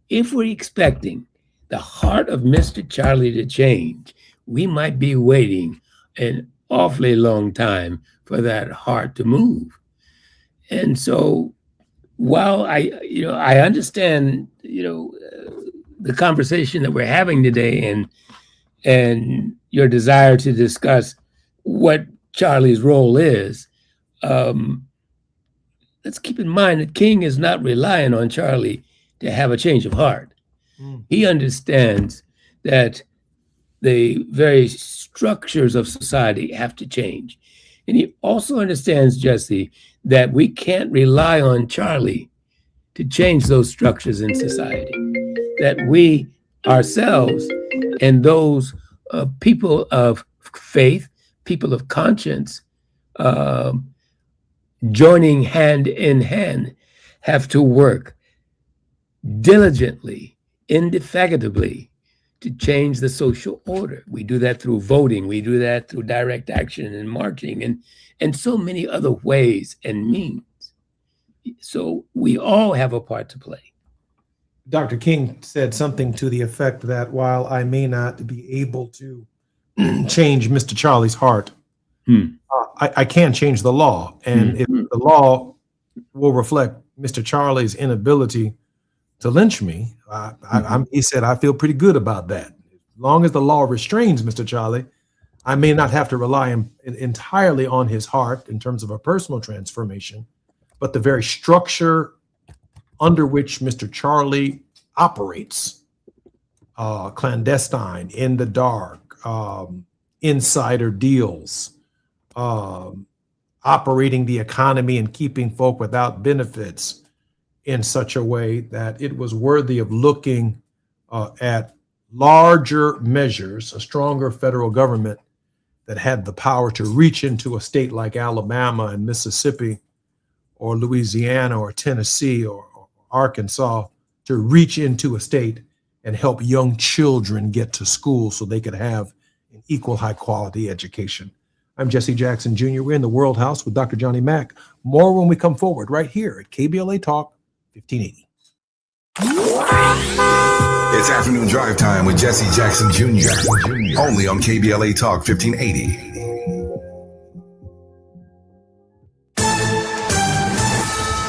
If we're expecting the heart of Mr. Charlie to change, we might be waiting an awfully long time for that heart to move. And so while I understand, the conversation that we're having today and your desire to discuss what Charlie's role is, let's keep in mind that King is not relying on Charlie to have a change of heart. He understands that the very structures of society have to change. And he also understands, Jesse, that we can't rely on Charlie to change those structures in society. That we ourselves and those people of faith, people of conscience, joining hand in hand, have to work diligently, indefatigably, to change the social order. We do that through voting. We do that through direct action and marching and so many other ways and means. So we all have a part to play. Dr. King said something to the effect that while I may not be able to change Mr. Charlie's heart, I can change the law. And if the law will reflect Mr. Charlie's inability to lynch me, he said, I feel pretty good about that. As long as the law restrains Mr. Charlie, I may not have to rely entirely on his heart in terms of a personal transformation, but the very structure under which Mr. Charlie operates, clandestine, in the dark, insider deals, operating the economy and keeping folk without benefits in such a way that it was worthy of looking at larger measures, a stronger federal government that had the power to reach into a state like Alabama and Mississippi or Louisiana or Tennessee or Arkansas, to reach into a state and help young children get to school so they could have an equal high quality education. I'm Jesse Jackson Jr. We're in the World House with Dr. Johnny Mack. More when we come forward right here at KBLA Talk 1580. It's afternoon drive time with Jesse Jackson Jr. Only on KBLA Talk 1580.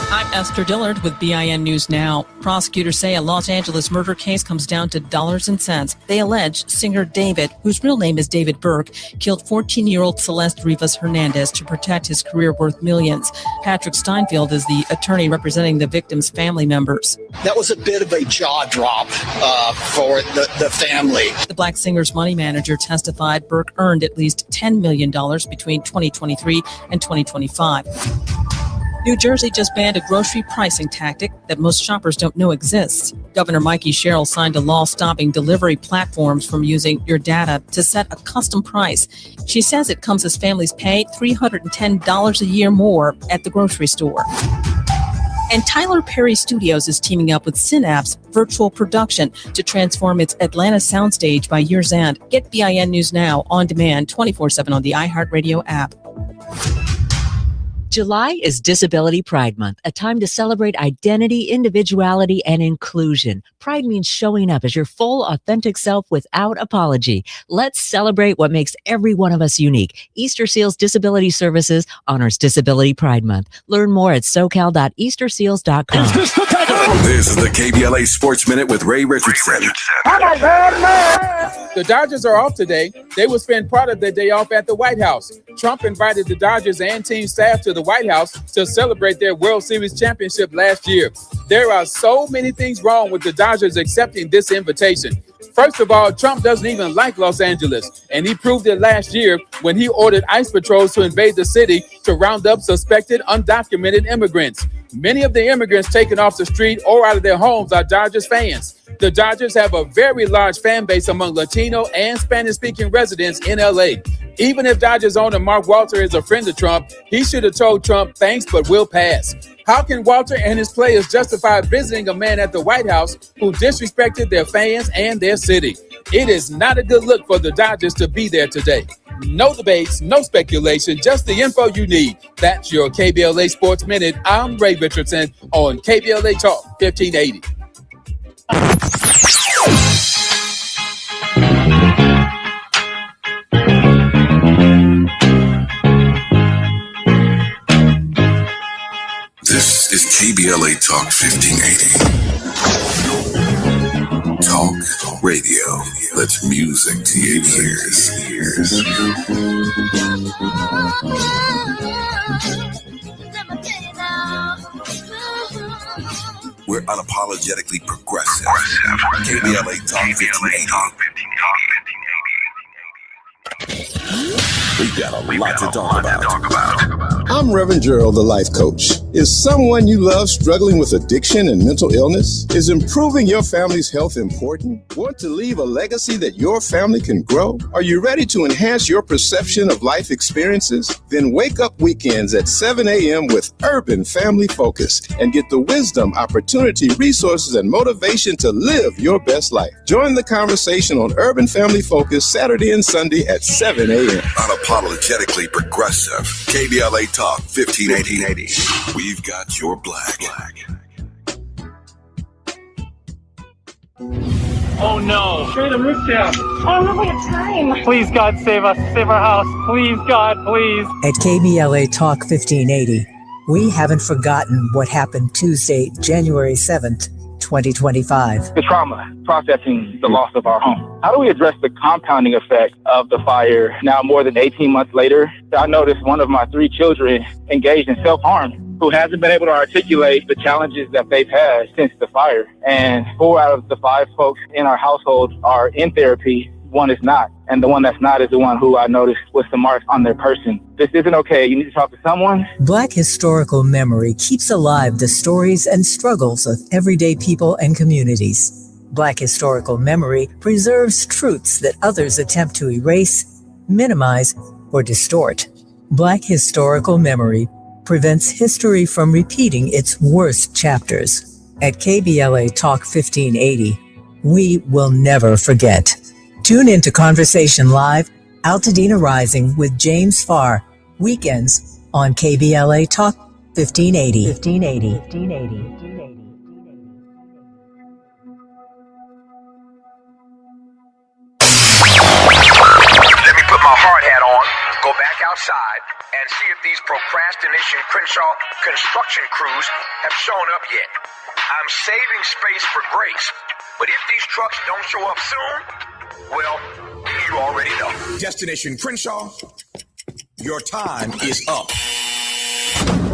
I'm Esther Dillard with BIN News Now. Prosecutors say a Los Angeles murder case comes down to dollars and cents. They allege singer David, whose real name is David Burke, killed 14-year-old Celeste Rivas Hernandez to protect his career worth millions. Patrick Steinfeld is the attorney representing the victim's family members. That was a bit of a jaw drop for the family. The Black singer's money manager testified Burke earned at least $10 million between 2023 and 2025. New Jersey just banned a grocery pricing tactic that most shoppers don't know exists. Governor Mikey Sherrill signed a law stopping delivery platforms from using your data to set a custom price. She says it comes as families pay $310 a year more at the grocery store. And Tyler Perry Studios is teaming up with Synapse Virtual Production to transform its Atlanta soundstage by year's end. Get BIN News Now on demand 24/7 on the iHeartRadio app. July is Disability Pride Month, a time to celebrate identity, individuality, and inclusion. Pride means showing up as your full, authentic self without apology. Let's celebrate what makes every one of us unique. Easter Seals Disability Services honors Disability Pride Month. Learn more at socal.easterseals.com. This is the KBLA Sports Minute with Ray Richardson. The Dodgers are off today. They will spend part of their day off at the White House. Trump invited the Dodgers and team staff to the White House to celebrate their World Series championship last year. There are so many things wrong with the Dodgers accepting this invitation. First of all, Trump doesn't even like Los Angeles, and he proved it last year when he ordered ICE patrols to invade the city to round up suspected undocumented immigrants. Many of the immigrants taken off the street or out of their homes are Dodgers fans. The Dodgers have a very large fan base among Latino and Spanish-speaking residents in LA. Even if Dodgers owner Mark Walter is a friend of Trump, he should have told Trump, thanks, but we'll pass. How can Walter and his players justify visiting a man at the White House who disrespected their fans and their city? It is not a good look for the Dodgers to be there today. No debates, no speculation, just the info you need. That's your KBLA Sports Minute. I'm Ray Richardson on KBLA Talk 1580. This is KBLA Talk 1580. Talk radio. Let's music to your ears. We're unapologetically progressive. KBLA Talk 1580. We've got a lot to talk about. I'm Reverend Gerald, the life coach. Is someone you love struggling with addiction and mental illness? Is improving your family's health important? Want to leave a legacy that your family can grow? Are you ready to enhance your perception of life experiences? Then wake up weekends at 7 a.m. with Urban Family Focus and get the wisdom, opportunity, resources, and motivation to live your best life. Join the conversation on Urban Family Focus Saturday and Sunday at 7 a.m. Unapologetically progressive. KBLA Talk 1580. We've got your black. Oh no. Straight the roof down. Oh no, we have time. Please, God, save us. Save our house. Please, God, please. At KBLA Talk 1580, we haven't forgotten what happened Tuesday, January 7th, 2025. The trauma, processing the loss of our home. How do we address the compounding effect of the fire now more than 18 months later? I noticed one of my 3 children engaged in self-harm who hasn't been able to articulate the challenges that they've had since the fire. And 4 out of the 5 folks in our household are in therapy. 1 is not. And the one that's not is the one who I noticed with some marks on their person. This isn't okay. You need to talk to someone. Black historical memory keeps alive the stories and struggles of everyday people and communities. Black historical memory preserves truths that others attempt to erase, minimize, or distort. Black historical memory prevents history from repeating its worst chapters. At KBLA Talk 1580, we will never forget. Tune into Conversation Live, Altadena Rising with James Farr, weekends on KBLA Talk 1580. 1580. Let me put my hard hat on, go back outside, and see if these procrastination Crenshaw construction crews have shown up yet. I'm saving space for grace, but if these trucks don't show up soon, well, you already know. Destination Crenshaw, your time is up.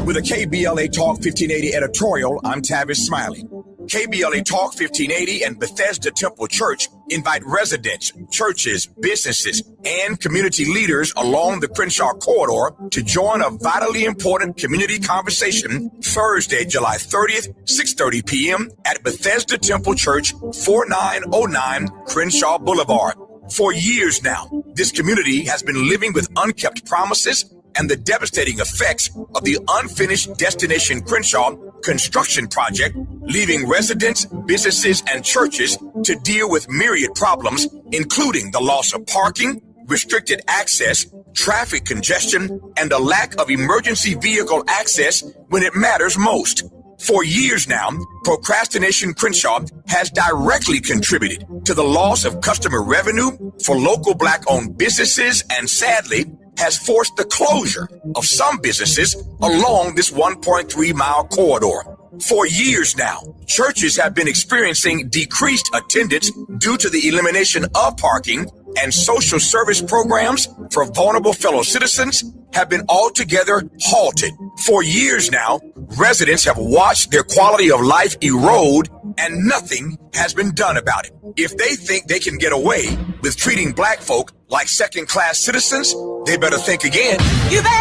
With a KBLA Talk 1580 editorial, I'm Tavis Smiley. KBLA Talk 1580 and Bethesda Temple Church invite residents, churches, businesses, and community leaders along the Crenshaw corridor to join a vitally important community conversation Thursday, July 30th, 6:30 p.m. at Bethesda Temple Church, 4909 Crenshaw Boulevard. For years now, this community has been living with unkept promises and the devastating effects of the unfinished Destination Crenshaw construction project, leaving residents, businesses, and churches to deal with myriad problems, including the loss of parking, restricted access, traffic congestion, and a lack of emergency vehicle access when it matters most. For years now, Procrastination Crenshaw has directly contributed to the loss of customer revenue for local Black-owned businesses and, sadly, has forced the closure of some businesses along this 1.3-mile corridor. For years now, churches have been experiencing decreased attendance due to the elimination of parking, and social service programs for vulnerable fellow citizens have been altogether halted. For years now, residents have watched their quality of life erode, and nothing has been done about it. If they think they can get away with treating Black folk like second-class citizens, they better think again. You better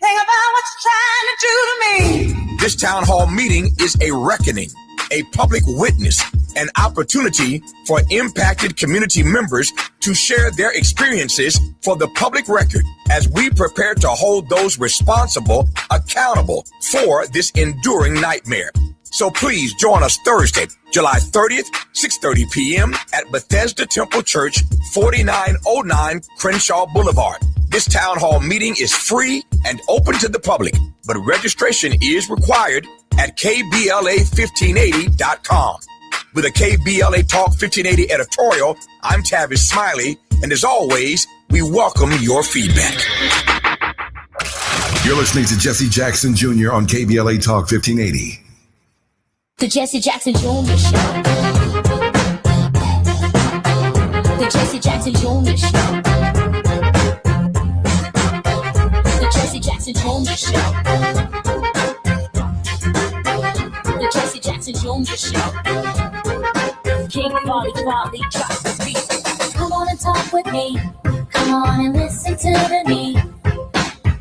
think about what you're trying to do to me. This town hall meeting is a reckoning, a public witness, an opportunity for impacted community members to share their experiences for the public record as we prepare to hold those responsible accountable for this enduring nightmare. So please join us Thursday, July 30th, 6:30 p.m. at Bethesda Temple Church, 4909 Crenshaw Boulevard. This town hall meeting is free and open to the public, but registration is required at KBLA1580.com. With a KBLA Talk 1580 editorial, I'm Tavis Smiley, and as always, we welcome your feedback. You're listening to Jesse Jackson Jr. on KBLA Talk 1580. The Jesse Jackson Jr. Show. The Jesse Jackson Jr. Show. The Jesse Jackson Jr. Show. The Jesse Jackson Jr. Show. King Volley, drop the beat. Come on and talk with me. Come on and listen to me.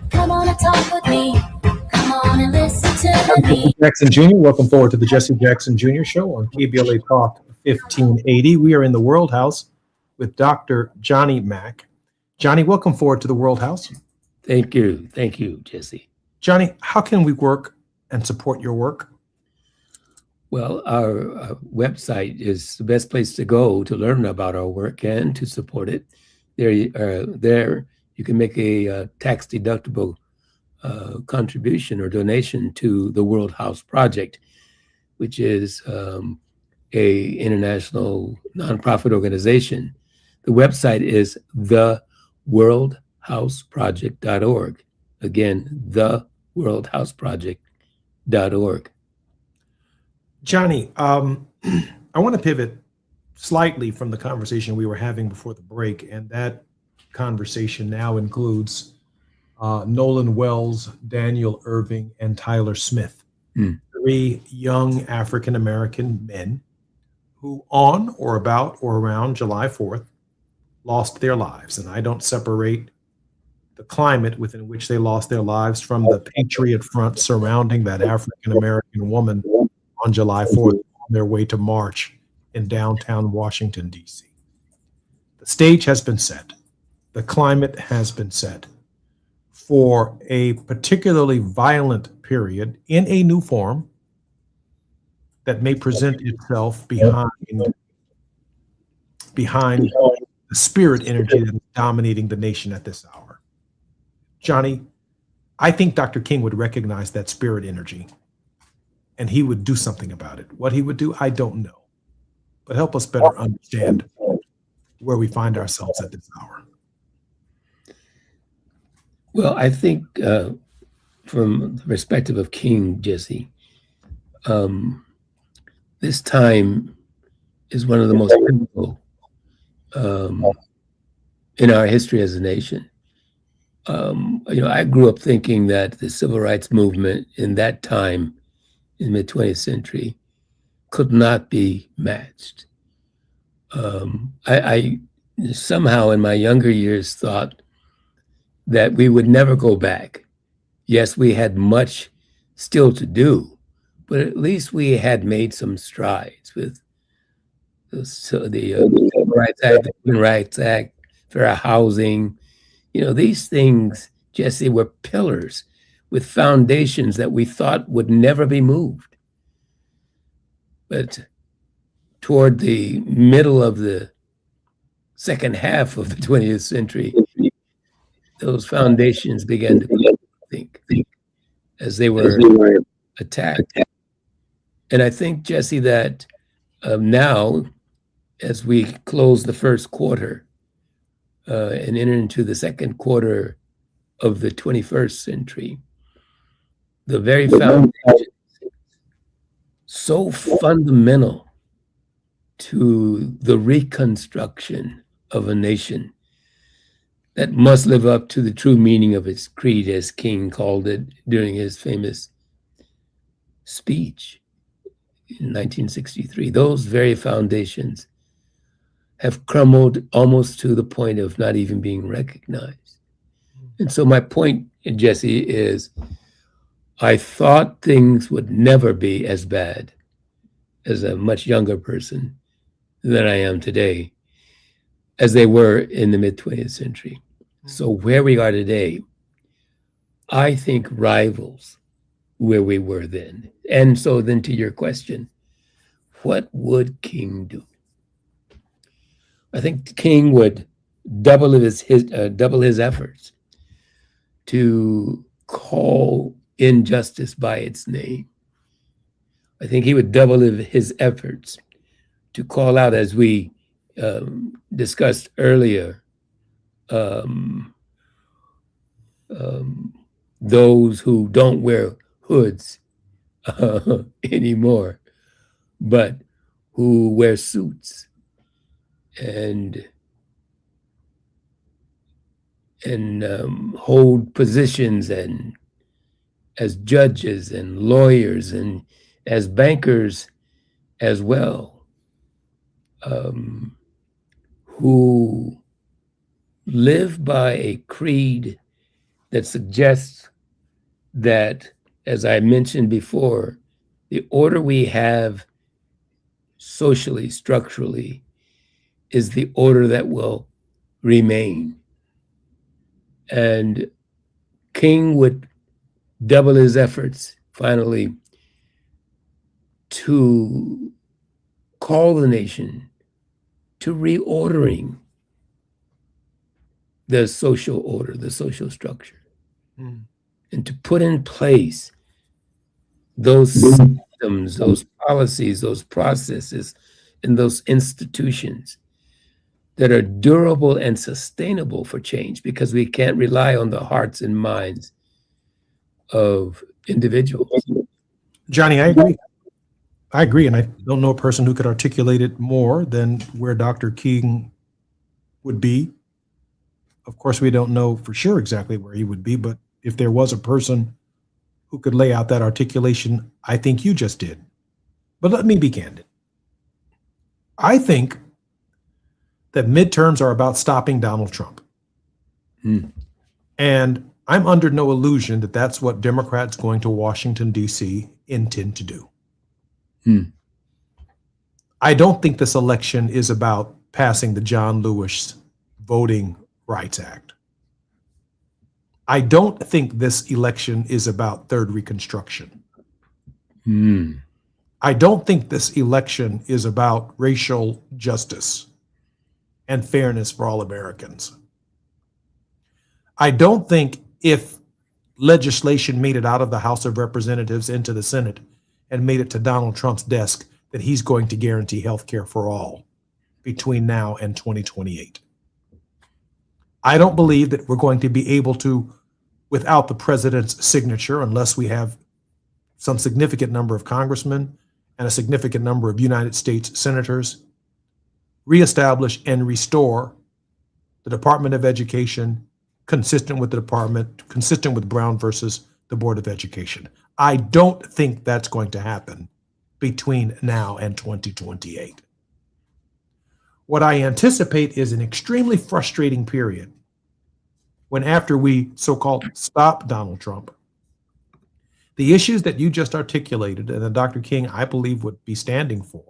Come on and talk with me. Come on and listen to me. Jackson Jr., welcome forward to the Jesse Jackson Jr. Show on KBLA Talk 1580. We are in the World House with Dr. Johnny Mack. Johnny, welcome forward to the World House. Thank you. Thank you, Jesse. Johnny, how can we work and support your work? Well, our website is the best place to go to learn about our work and to support it. There you can make a tax-deductible contribution or donation to the World House Project, which is a international nonprofit organization. The website is theworldhouseproject.org. Again, theworldhouseproject.org. Johnny, I want to pivot slightly from the conversation we were having before the break, and that conversation now includes Nolan Wells, Daniel Irving, and Tyler Smith, 3 young African-American men who on or about or around July 4th lost their lives. And I don't separate the climate within which they lost their lives from the Patriot Front surrounding that African-American woman on July 4th on their way to march in downtown Washington, D.C. The stage has been set. The climate has been set for a particularly violent period in a new form that may present itself behind the spirit energy that is dominating the nation at this hour. Johnny, I think Dr. King would recognize that spirit energy and he would do something about it. What he would do, I don't know. But help us better understand where we find ourselves at this hour. Well, I think from the perspective of King, Jesse, this time is one of the most pivotal in our history as a nation. I grew up thinking that the civil rights movement in that time, in the mid-20th century, could not be matched. I somehow in my younger years thought that we would never go back. Yes, we had much still to do, but at least we had made some strides with the Civil Rights Act, the Human Rights Act, fair housing. These things, Jesse, were pillars with foundations that we thought would never be moved. But toward the middle of the second half of the 20th century, those foundations began to think as they were attacked. And I think, Jesse, that now, as we close the first quarter and enter into the second quarter of the 21st century, the very foundation so fundamental to the reconstruction of a nation that must live up to the true meaning of its creed, as King called it during his famous speech in 1963. Those very foundations have crumbled almost to the point of not even being recognized. And so my point, Jesse, is I thought things would never be as bad as a much younger person than I am today as they were in the mid-20th century. So where we are today, I think rivals where we were then. And so then to your question, what would King do? I think King would double his efforts to call injustice by its name. I think he would double his efforts to call out, as we discussed earlier, those who don't wear hoods anymore, but who wear suits and hold positions and as judges and lawyers and as bankers as well, who live by a creed that suggests that, as I mentioned before, the order we have socially, structurally, is the order that will remain. And King would double his efforts finally to call the nation to reordering the social order, the social structure, and to put in place those systems, those policies, those processes, and those institutions that are durable and sustainable for change, because we can't rely on the hearts and minds of individuals. Johnny, I agree. I agree, and I don't know a person who could articulate it more than where Dr. King would be. Of course, we don't know for sure exactly where he would be, but if there was a person who could lay out that articulation, I think you just did. But let me be candid. I think that midterms are about stopping Donald Trump. And I'm under no illusion that that's what Democrats going to Washington, D.C. intend to do. I don't think this election is about passing the John Lewis Voting Rights Act. I don't think this election is about third Reconstruction. I don't think this election is about racial justice and fairness for all Americans. I don't think if legislation made it out of the House of Representatives into the Senate and made it to Donald Trump's desk that he's going to guarantee health care for all between now and 2028. I don't believe that we're going to be able to, without the president's signature, unless we have some significant number of congressmen and a significant number of United States senators, reestablish and restore the Department of Education consistent with Brown versus the Board of Education. I don't think that's going to happen between now and 2028. What I anticipate is an extremely frustrating period when, after we so-called stop Donald Trump, the issues that you just articulated and that Dr. King, I believe, would be standing for,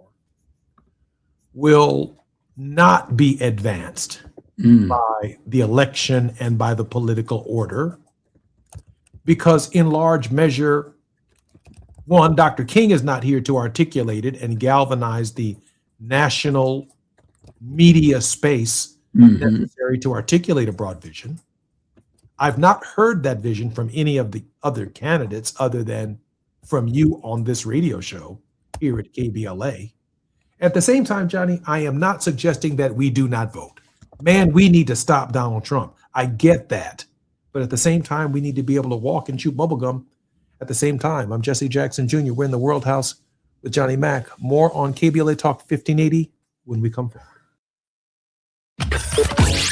will not be advanced by the election and by the political order, because in large measure, one, Dr. King is not here to articulate it and galvanize the national media space necessary to articulate a broad vision. I've not heard that vision from any of the other candidates other than from you on this radio show here at KBLA. At the same time, Johnny, I am not suggesting that we do not vote. Man, we need to stop Donald Trump. I get that. But at the same time, we need to be able to walk and chew bubblegum at the same time. I'm Jesse Jackson Jr. We're in the World House with Johnny Mack. More on KBLA Talk 1580 when we come forward.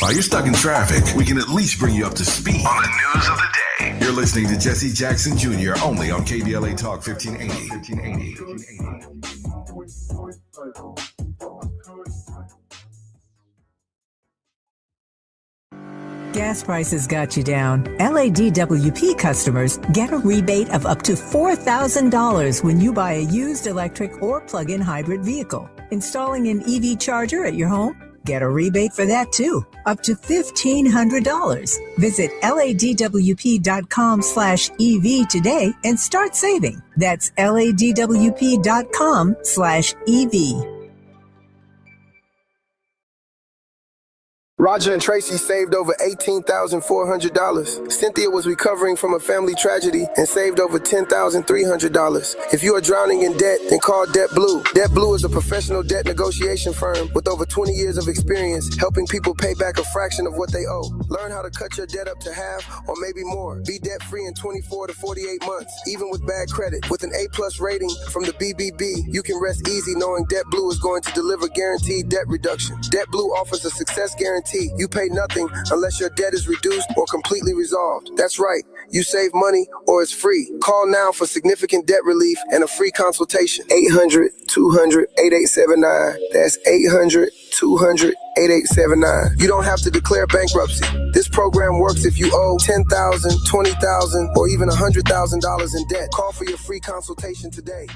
While you're stuck in traffic, we can at least bring you up to speed on the news of the day. You're listening to Jesse Jackson Jr. only on KBLA Talk 1580. Gas prices got you down. LADWP customers get a rebate of up to $4,000 when you buy a used electric or plug-in hybrid vehicle. Installing an EV charger at your home? Get a rebate for that too, up to $1,500. Visit ladwp.com/EV today and start saving. That's ladwp.com/EV. Roger and Tracy saved over $18,400. Cynthia was recovering from a family tragedy and saved over $10,300. If you are drowning in debt, then call Debt Blue. Debt Blue is a professional debt negotiation firm with over 20 years of experience helping people pay back a fraction of what they owe. Learn how to cut your debt up to half or maybe more. Be debt-free in 24 to 48 months, even with bad credit. With an A+ rating from the BBB, you can rest easy knowing Debt Blue is going to deliver guaranteed debt reduction. Debt Blue offers a success guarantee. You pay nothing unless your debt is reduced or completely resolved. That's right. You save money or it's free. Call now for significant debt relief and a free consultation. 800-200-8879. That's 800-200-8879. You don't have to declare bankruptcy. This program works if you owe $10,000, $20,000, or even $100,000 in debt. Call for your free consultation today.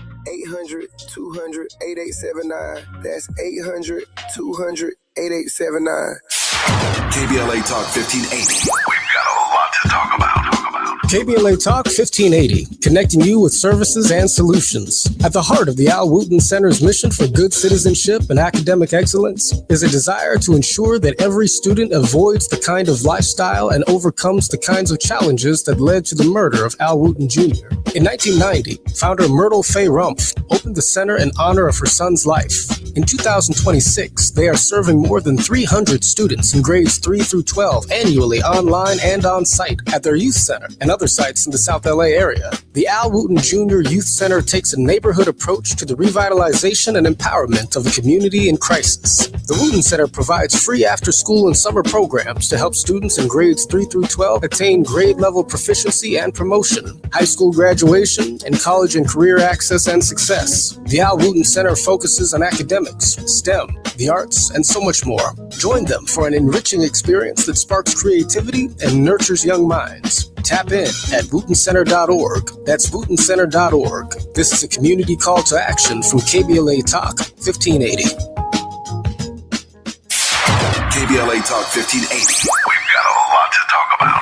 800-200-8879. That's 800-200-8879. KBLA Talk 1580. We've got a lot to talk about. KBLA Talk 1580, connecting you with services and solutions. At the heart of the Al Wooten Center's mission for good citizenship and academic excellence is a desire to ensure that every student avoids the kind of lifestyle and overcomes the kinds of challenges that led to the murder of Al Wooten Jr. In 1990, founder Myrtle Fay Rumpf opened the center in honor of her son's life. In 2026, they are serving more than 300 students in grades 3 through 12 annually online and on site at their youth center and other sites in the South LA area. The Al Wooten Jr. Youth Center takes a neighborhood approach to the revitalization and empowerment of a community in crisis. The Wooten Center provides free after-school and summer programs to help students in grades 3 through 12 attain grade-level proficiency and promotion, high school graduation, and college and career access and success. The Al Wooten Center focuses on academics, STEM, the arts, and so much more. Join them for an enriching experience that sparks creativity and nurtures young minds. Tap in at WootenCenter.org. That's WootenCenter.org. This is a community call to action from KBLA Talk 1580. KBLA Talk 1580. We've got a lot to talk about.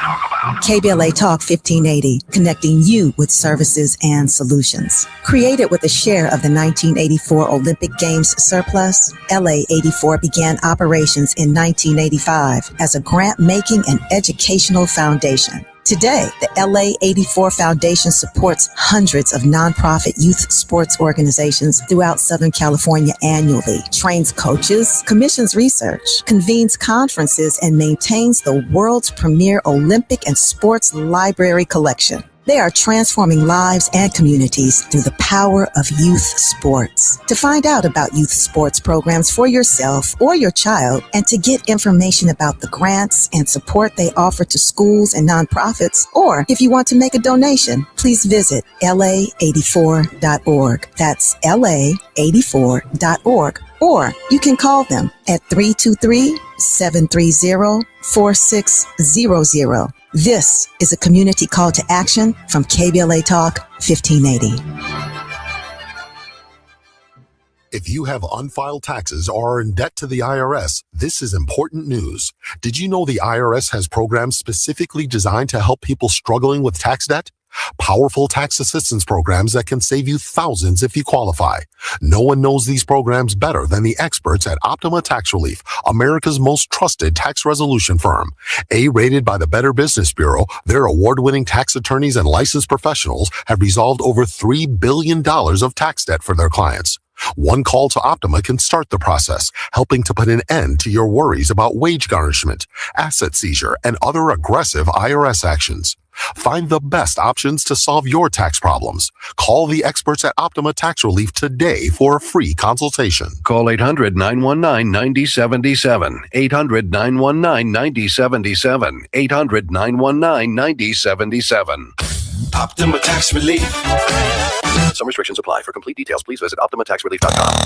KBLA Talk 1580, connecting you with services and solutions. Created with a share of the 1984 Olympic Games surplus, LA 84 began operations in 1985 as a grant-making and educational foundation. Today, the LA 84 Foundation supports hundreds of nonprofit youth sports organizations throughout Southern California annually, trains coaches, commissions research, convenes conferences, and maintains the world's premier Olympic and sports library collection. They are transforming lives and communities through the power of youth sports. To find out about youth sports programs for yourself or your child, and to get information about the grants and support they offer to schools and nonprofits, or if you want to make a donation, please visit la84.org. That's la84.org. Or you can call them at 323-730-4600. This is a community call to action from KBLA Talk 1580. If you have unfiled taxes or are in debt to the IRS, this is important news. Did you know the IRS has programs specifically designed to help people struggling with tax debt? Powerful tax assistance programs that can save you thousands if you qualify. No one knows these programs better than the experts at Optima Tax Relief, America's most trusted tax resolution firm. A-rated by the Better Business Bureau, their award-winning tax attorneys and licensed professionals have resolved over $3 billion of tax debt for their clients. One call to Optima can start the process, helping to put an end to your worries about wage garnishment, asset seizure, and other aggressive IRS actions. Find the best options to solve your tax problems. Call the experts at Optima Tax Relief today for a free consultation. Call 800-919-9077. 800-919-9077. 800-919-9077. Optima Tax Relief. Some restrictions apply. For complete details, please visit OptimaTaxRelief.com.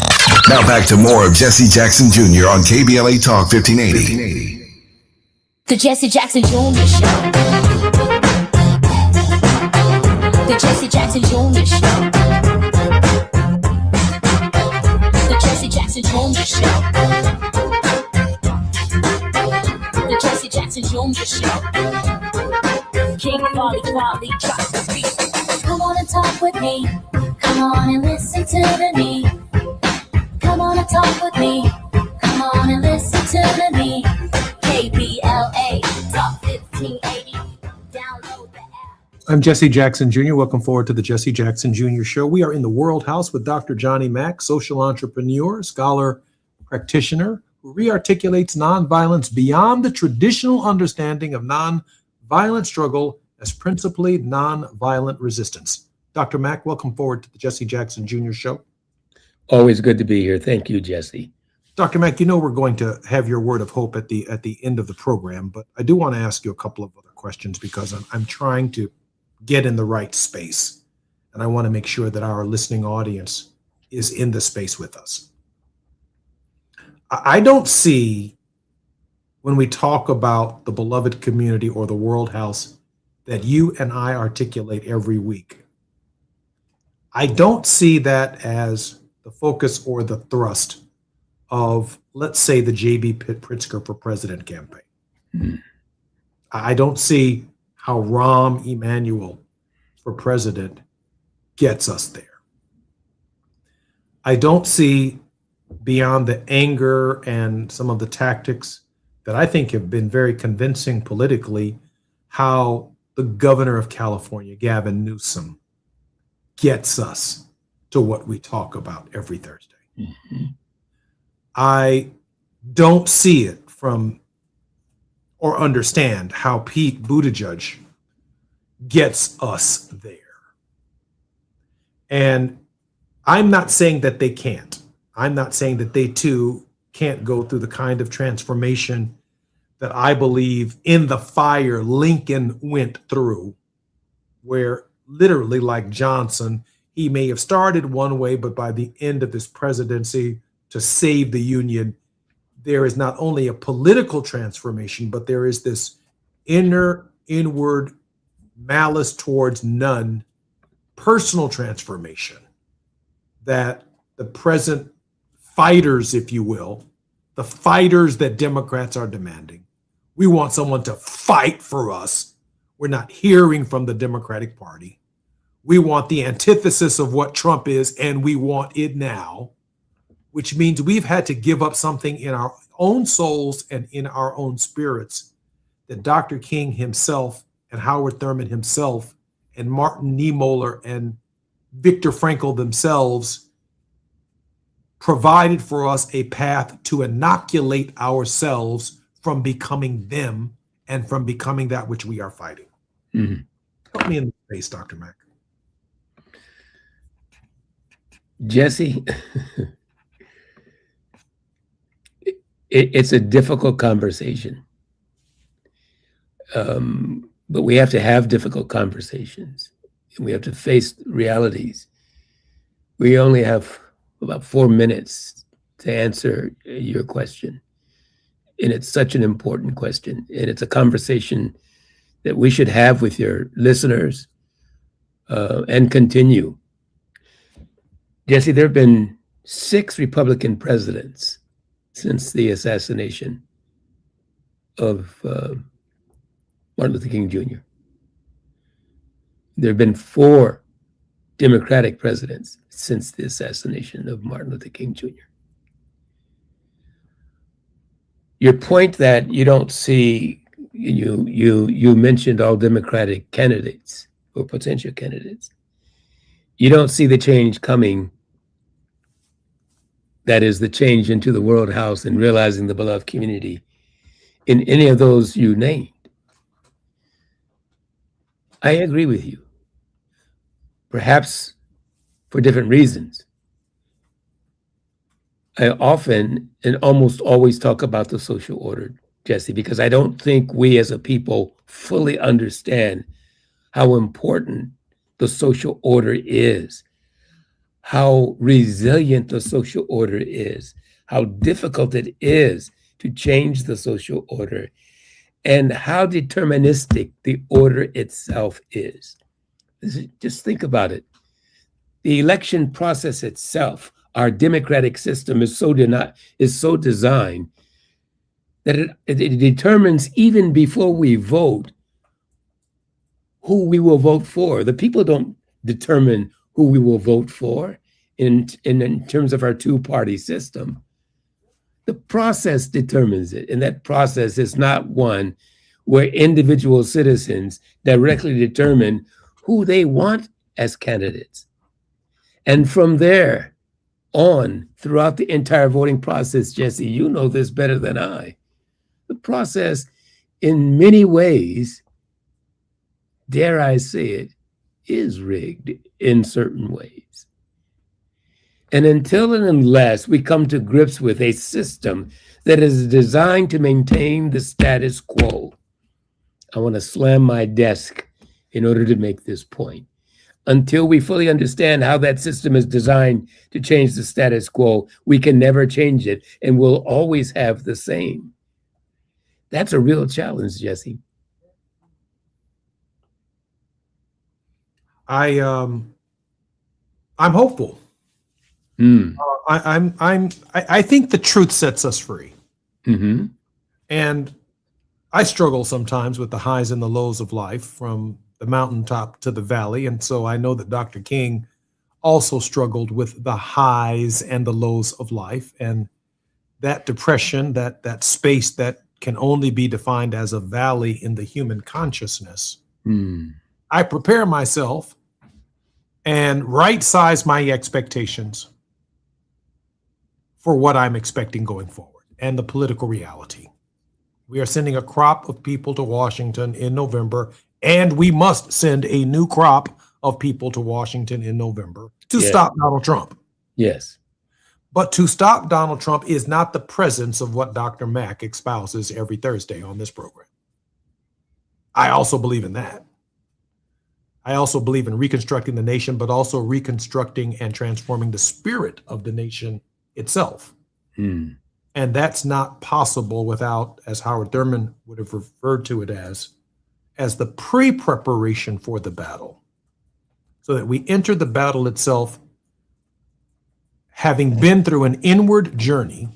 Now back to more of Jesse Jackson Jr. on KBLA Talk 1580. The Jesse Jackson Jr. Show. The Jesse Jackson Jr. Show. The Jesse Jackson Jr. Show. The Jesse Jackson Jr. Show. King Quality drops the beat. Come on and talk with me. Come on and listen to the need. Come on and talk with me. Come on and listen to the need. I'm Jesse Jackson Jr. Welcome forward to the Jesse Jackson Jr. Show. We are in the World House with Dr. Johnny Mack, social entrepreneur, scholar, practitioner, who rearticulates nonviolence beyond the traditional understanding of nonviolent struggle as principally nonviolent resistance. Dr. Mack, welcome forward to the Jesse Jackson Jr. Show. Always good to be here. Thank you, Jesse. Dr. Mack, you know we're going to have your word of hope at the end of the program, but I do want to ask you a couple of other questions because I'm trying to get in the right space, and I want to make sure that our listening audience is in the space with us. I don't see, when we talk about the beloved community or the World House that you and I articulate every week, I don't see that as the focus or the thrust of, let's say, the J.B. Pritzker for President campaign. I don't see how Rahm Emanuel for president gets us there. I don't see, beyond the anger and some of the tactics that I think have been very convincing politically, how the governor of California, Gavin Newsom, gets us to what we talk about every Thursday. Mm-hmm. I don't see it from or understand how Pete Buttigieg gets us there. And I'm not saying that they can't. I'm not saying that they too can't go through the kind of transformation that I believe in the fire Lincoln went through, where literally, like Johnson, he may have started one way, but by the end of his presidency, to save the Union, there is not only a political transformation, but there is this inward malice towards none personal transformation that the present fighters, if you will, the fighters that Democrats are demanding, we want someone to fight for us. We're not hearing from the Democratic Party. We want the antithesis of what Trump is, and we want it now, which means we've had to give up something in our own souls and in our own spirits that Dr. King himself and Howard Thurman himself and Martin Niemöller and Viktor Frankl themselves provided for us a path to inoculate ourselves from becoming them and from becoming that which we are fighting. Mm-hmm. Help me in the face, Dr. Mack. Jesse, it's a difficult conversation, but we have to have difficult conversations. We have to face realities. We only have about 4 minutes to answer your question, and it's such an important question, and it's a conversation that we should have with your listeners and continue. Jesse, there have been 6 Republican presidents since the assassination of Martin Luther King Jr. There have been 4 Democratic presidents since the assassination of Martin Luther King Jr. Your point that you don't see, you mentioned all Democratic candidates or potential candidates. You don't see the change coming. That is the change into the World House and realizing the beloved community in any of those you named. I agree with you, perhaps for different reasons. I often and almost always talk about the social order, Jesse, because I don't think we as a people fully understand how important the social order is, how resilient the social order is, how difficult it is to change the social order, and how deterministic the order itself is. Just think about it. The election process itself, our democratic system is so designed that it determines even before we vote who we will vote for. The people don't determine who we will vote for in terms of our two-party system. The process determines it, and that process is not one where individual citizens directly determine who they want as candidates. And from there on, throughout the entire voting process, Jesse, you know this better than I, the process in many ways, dare I say it, is rigged in certain ways. And until and unless we come to grips with a system that is designed to maintain the status quo, I want to slam my desk in order to make this point. Until we fully understand how that system is designed to change the status quo, we can never change it, and we'll always have the same. That's a real challenge, Jesse. I'm hopeful. I think the truth sets us free. Mm-hmm. And I struggle sometimes with the highs and the lows of life, from the mountaintop to the valley. And so I know that Dr. King also struggled with the highs and the lows of life, and that depression, that space that can only be defined as a valley in the human consciousness. I prepare myself and right-size my expectations for what I'm expecting going forward and the political reality. We are sending a crop of people to Washington in November, and we must send a new crop of people to Washington in November to stop Donald Trump. Yes. But to stop Donald Trump is not the presence of what Dr. Mack espouses every Thursday on this program. I also believe in that. I also believe in reconstructing the nation, but also reconstructing and transforming the spirit of the nation itself. And that's not possible without, as Howard Thurman would have referred to it as the pre-preparation for the battle, so that we enter the battle itself having been through an inward journey,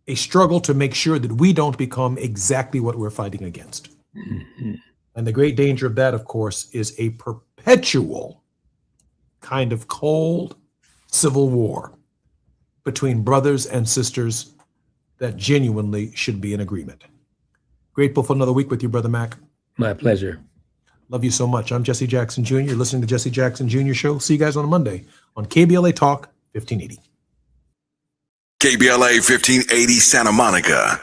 a struggle to make sure that we don't become exactly what we're fighting against. And the great danger of that, of course, is a perpetual kind of cold civil war between brothers and sisters that genuinely should be in agreement. Grateful for another week with you, Brother Mac. My pleasure. Love you so much. I'm Jesse Jackson Jr. You're listening to Jesse Jackson Jr. Show. See you guys on Monday on KBLA Talk 1580. KBLA 1580 Santa Monica.